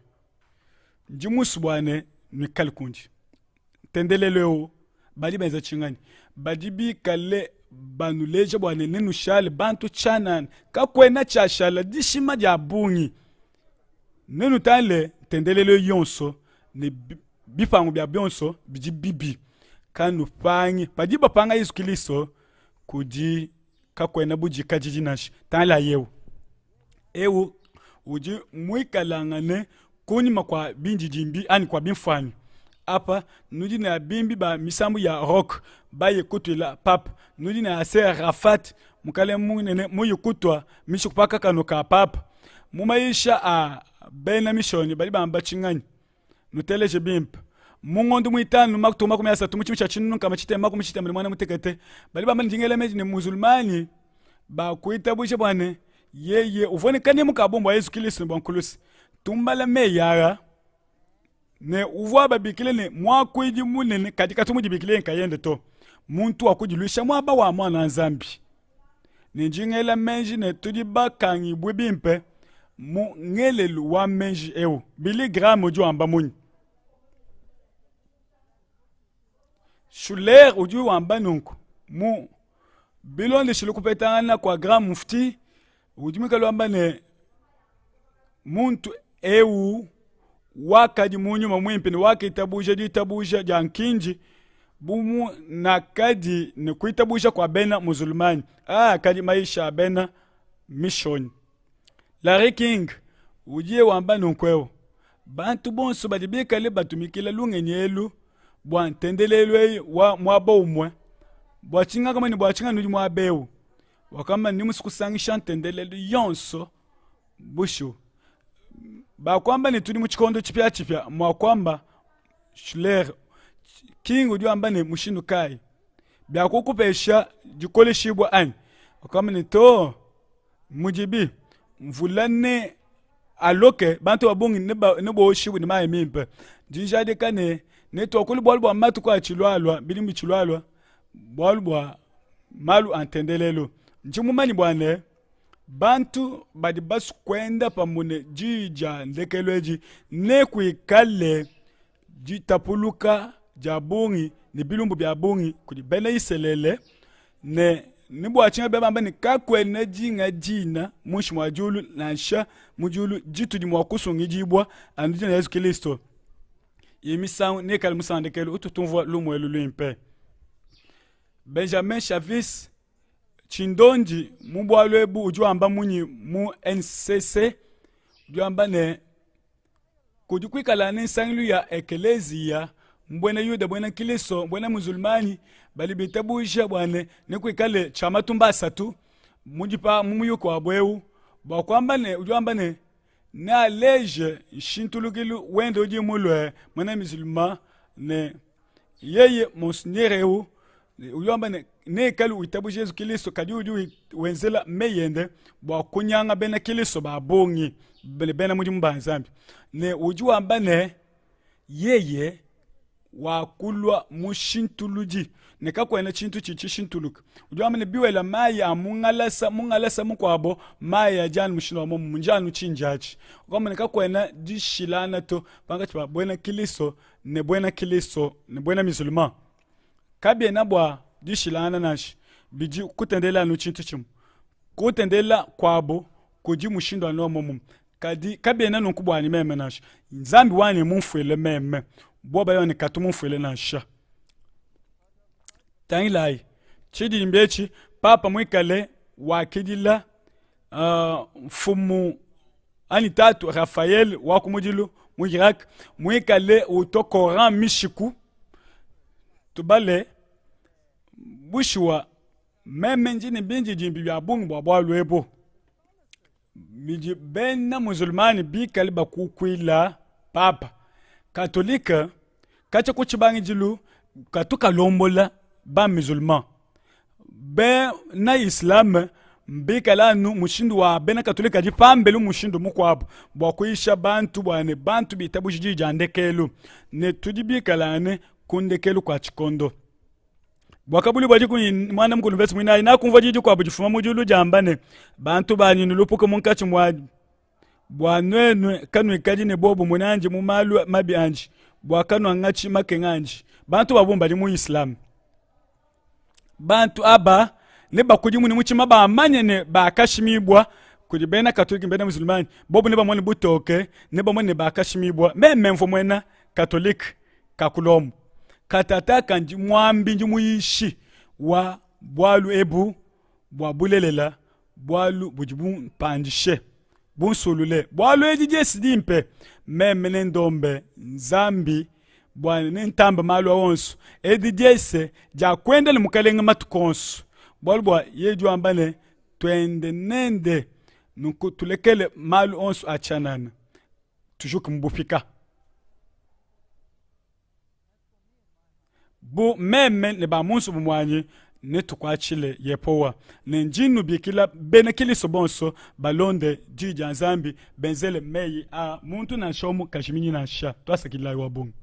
njimusu bwane nikali kundi tendeleleo badi benza chingani badi bi kale banuleje bwane nenu shale bantu chanan kakwena cha shala dishima ja bungi nenu tale tendeleleo yonso ne bipangu bya byonso biji bibi kanu pangi badi bapanga Yesu Kristo kudi kakwena buji kajiji nashi tala yewu ewu uji mwikalangane kunyima kwa binji jimbi ani kwa bimfani apa nudi na bimbi ba misambu ya rock ba yekutula pap nudi na ase Rafat mukale munene muyukutwa mishukupaka kanuka pap mumaisha a bena mishoni bali bamba chingani nuteleje bimp mungondu muitanu makutuma kumyasa tumuchimisha chinu kama chite maku mchite mwana mutekete bali bamba njingele meji ne musulmani ba kuita bushe bwane yeye uvone kani mukabombo Yesu Kristo bonkulusi tumbala meyara ne uvwa babikile ne mwakwiji munene katika tumujibikile nkayende to muntu wakujilusha mwaba wa mwana nzambi ne njingela menji ne tudiba kangi bwebimpe mu ngelelu wa menji ewu bili gramu ju amba munyi shuler uju amba nunku mu bilonde shilukupetana kwa gramu mufti ujumika amba ne muntu ewu wakadi munyuma mwimpini wakitabusha jankinji bumu na kadi ne kuitabusha kwa bena musulmani kadi maisha bena mission Larry King ujie wamba nunkwewo bantu bonso badibika le batumikila lungenyelu bwa ntendelelwe wa mwaba umwe bwa chinga kama ni bwa chinga nudi mwabewu wakama ni musikusangisha ntendelelu yonso bushu ba kwamba ni tuli muchikondo chipya mwa kwamba Schler King ujua amba ni mushinu kai bya kukupesha jikole shibwa ani wakama ni to mujibi mvulane aloke bantu wabungi nebo shibu ni mae mimpe jinjade kane neto kuli bwalbwa matu kwa chilwalwa bilimu chilwalwa bwalbwa malu antendelelo njimumani bwane bantu badi basu kwenda pamune jija ndekelweji ne kuikale jitapuluka jabungi ni bilumbu bya bungi kudi bene iselele ne nibu achinga beba mbani kakwe na jinga jina mushi mwajulu na nsha mujulu jitu di mwakusungi jibwa andijina Yesu Kristo yemisangu nekali musangu ndekelu ututumvwa lumwelu luimpe Benjamin Chavis Chindonji mubwalwebu ujua amba munyi mu NCC ujua amba ne kujukwikala nisangilu ya ekelezia mbwena yuda mbwena Kristo mbwena musulmani bali bitabusha bwane nikwikale chama tumbasa tu mujipa mumuyuko wabwewu bwa kwamba ne ujua amba ne na leje shintulukilu wende uji mulwe mwena musulman ne yeye monsnerewu uyomba ne kalu itabuji Yesu Kristo kadi uju wenzela meyende bwa kunyanga bena Kristo babongi bena muji mbanzambi ne uju amba ne yeye wakulwa mushintuluji ne kakwena chintu chichi shintuluka uju amba ne biwela maya mungalasa mukwabo maya jan mushino mo munjanu chinjachi kama ne kakwena dishilana to panga chipa bwena Kristo ne bwena musulman kabye na bwa dishilana nashi biji kutendela no chintu chimu kutendela kwabo kuji mushindo no momum kadi kabye na nkubwa ni meme nashi nzambi wani mumfele meme boba yone katumufele nasha tanilai chidi mbechi papa mwikale wakidila mfumu ani tatu Rafael wakumujilu mujirak mwikale utokoran mishiku tubale bushwa meme njini binji jimbi bya bungu bwa lwebo miji bena musulmani bi kaliba kukwila papa katolika kacha kuchibangi jilu katuka lombola ba musulman be na islam mbikala nu mushindu wa bena katolika ji pambelu mushindu mukwabo bwa kuisha bantu bwane bantu bitabu jiji andekelu ne tudibikala ne kundekelu kwa chikondo bwakabuli bwaji ku mwana mkulu vesi mwina ina kumva jiji kwa bujifuma mujulu jambane bantu banyi nulupuka munkachi mwaji bwanwenwe kanwe kaji ne bobo munanji mumalu mabi anji bwakano angachi makenganji bantu babumba li mu islam bantu aba ne bakujimu ni muchima ba amanye ne ba kashimibwa kudi bena katoliki bena musulmani bobo ne bamone butoke ne bamone ba kashimibwa meme mfo mwena katolik kakulomu katata kanji mwambi nji muishi wa bwalu ebu bwa bulelela bwalu bujibu pandishe bunsulule bwalu ejije sidimpe meme ne ndombe nzambi bwana ne ntamba malu awonso edijese ja kwendele mukalenga matukonso bwalu bwa yeju ambane twende nende nuku tulekele malu onso achanana tujuku mbupika bu meme ne ba munsu bumwanyi ne tukwachile yepowa ne njinu bikila bene kili sobonso balonde jija nzambi benzele meyi a muntu na shomu kashimini na sha twasakila wabungu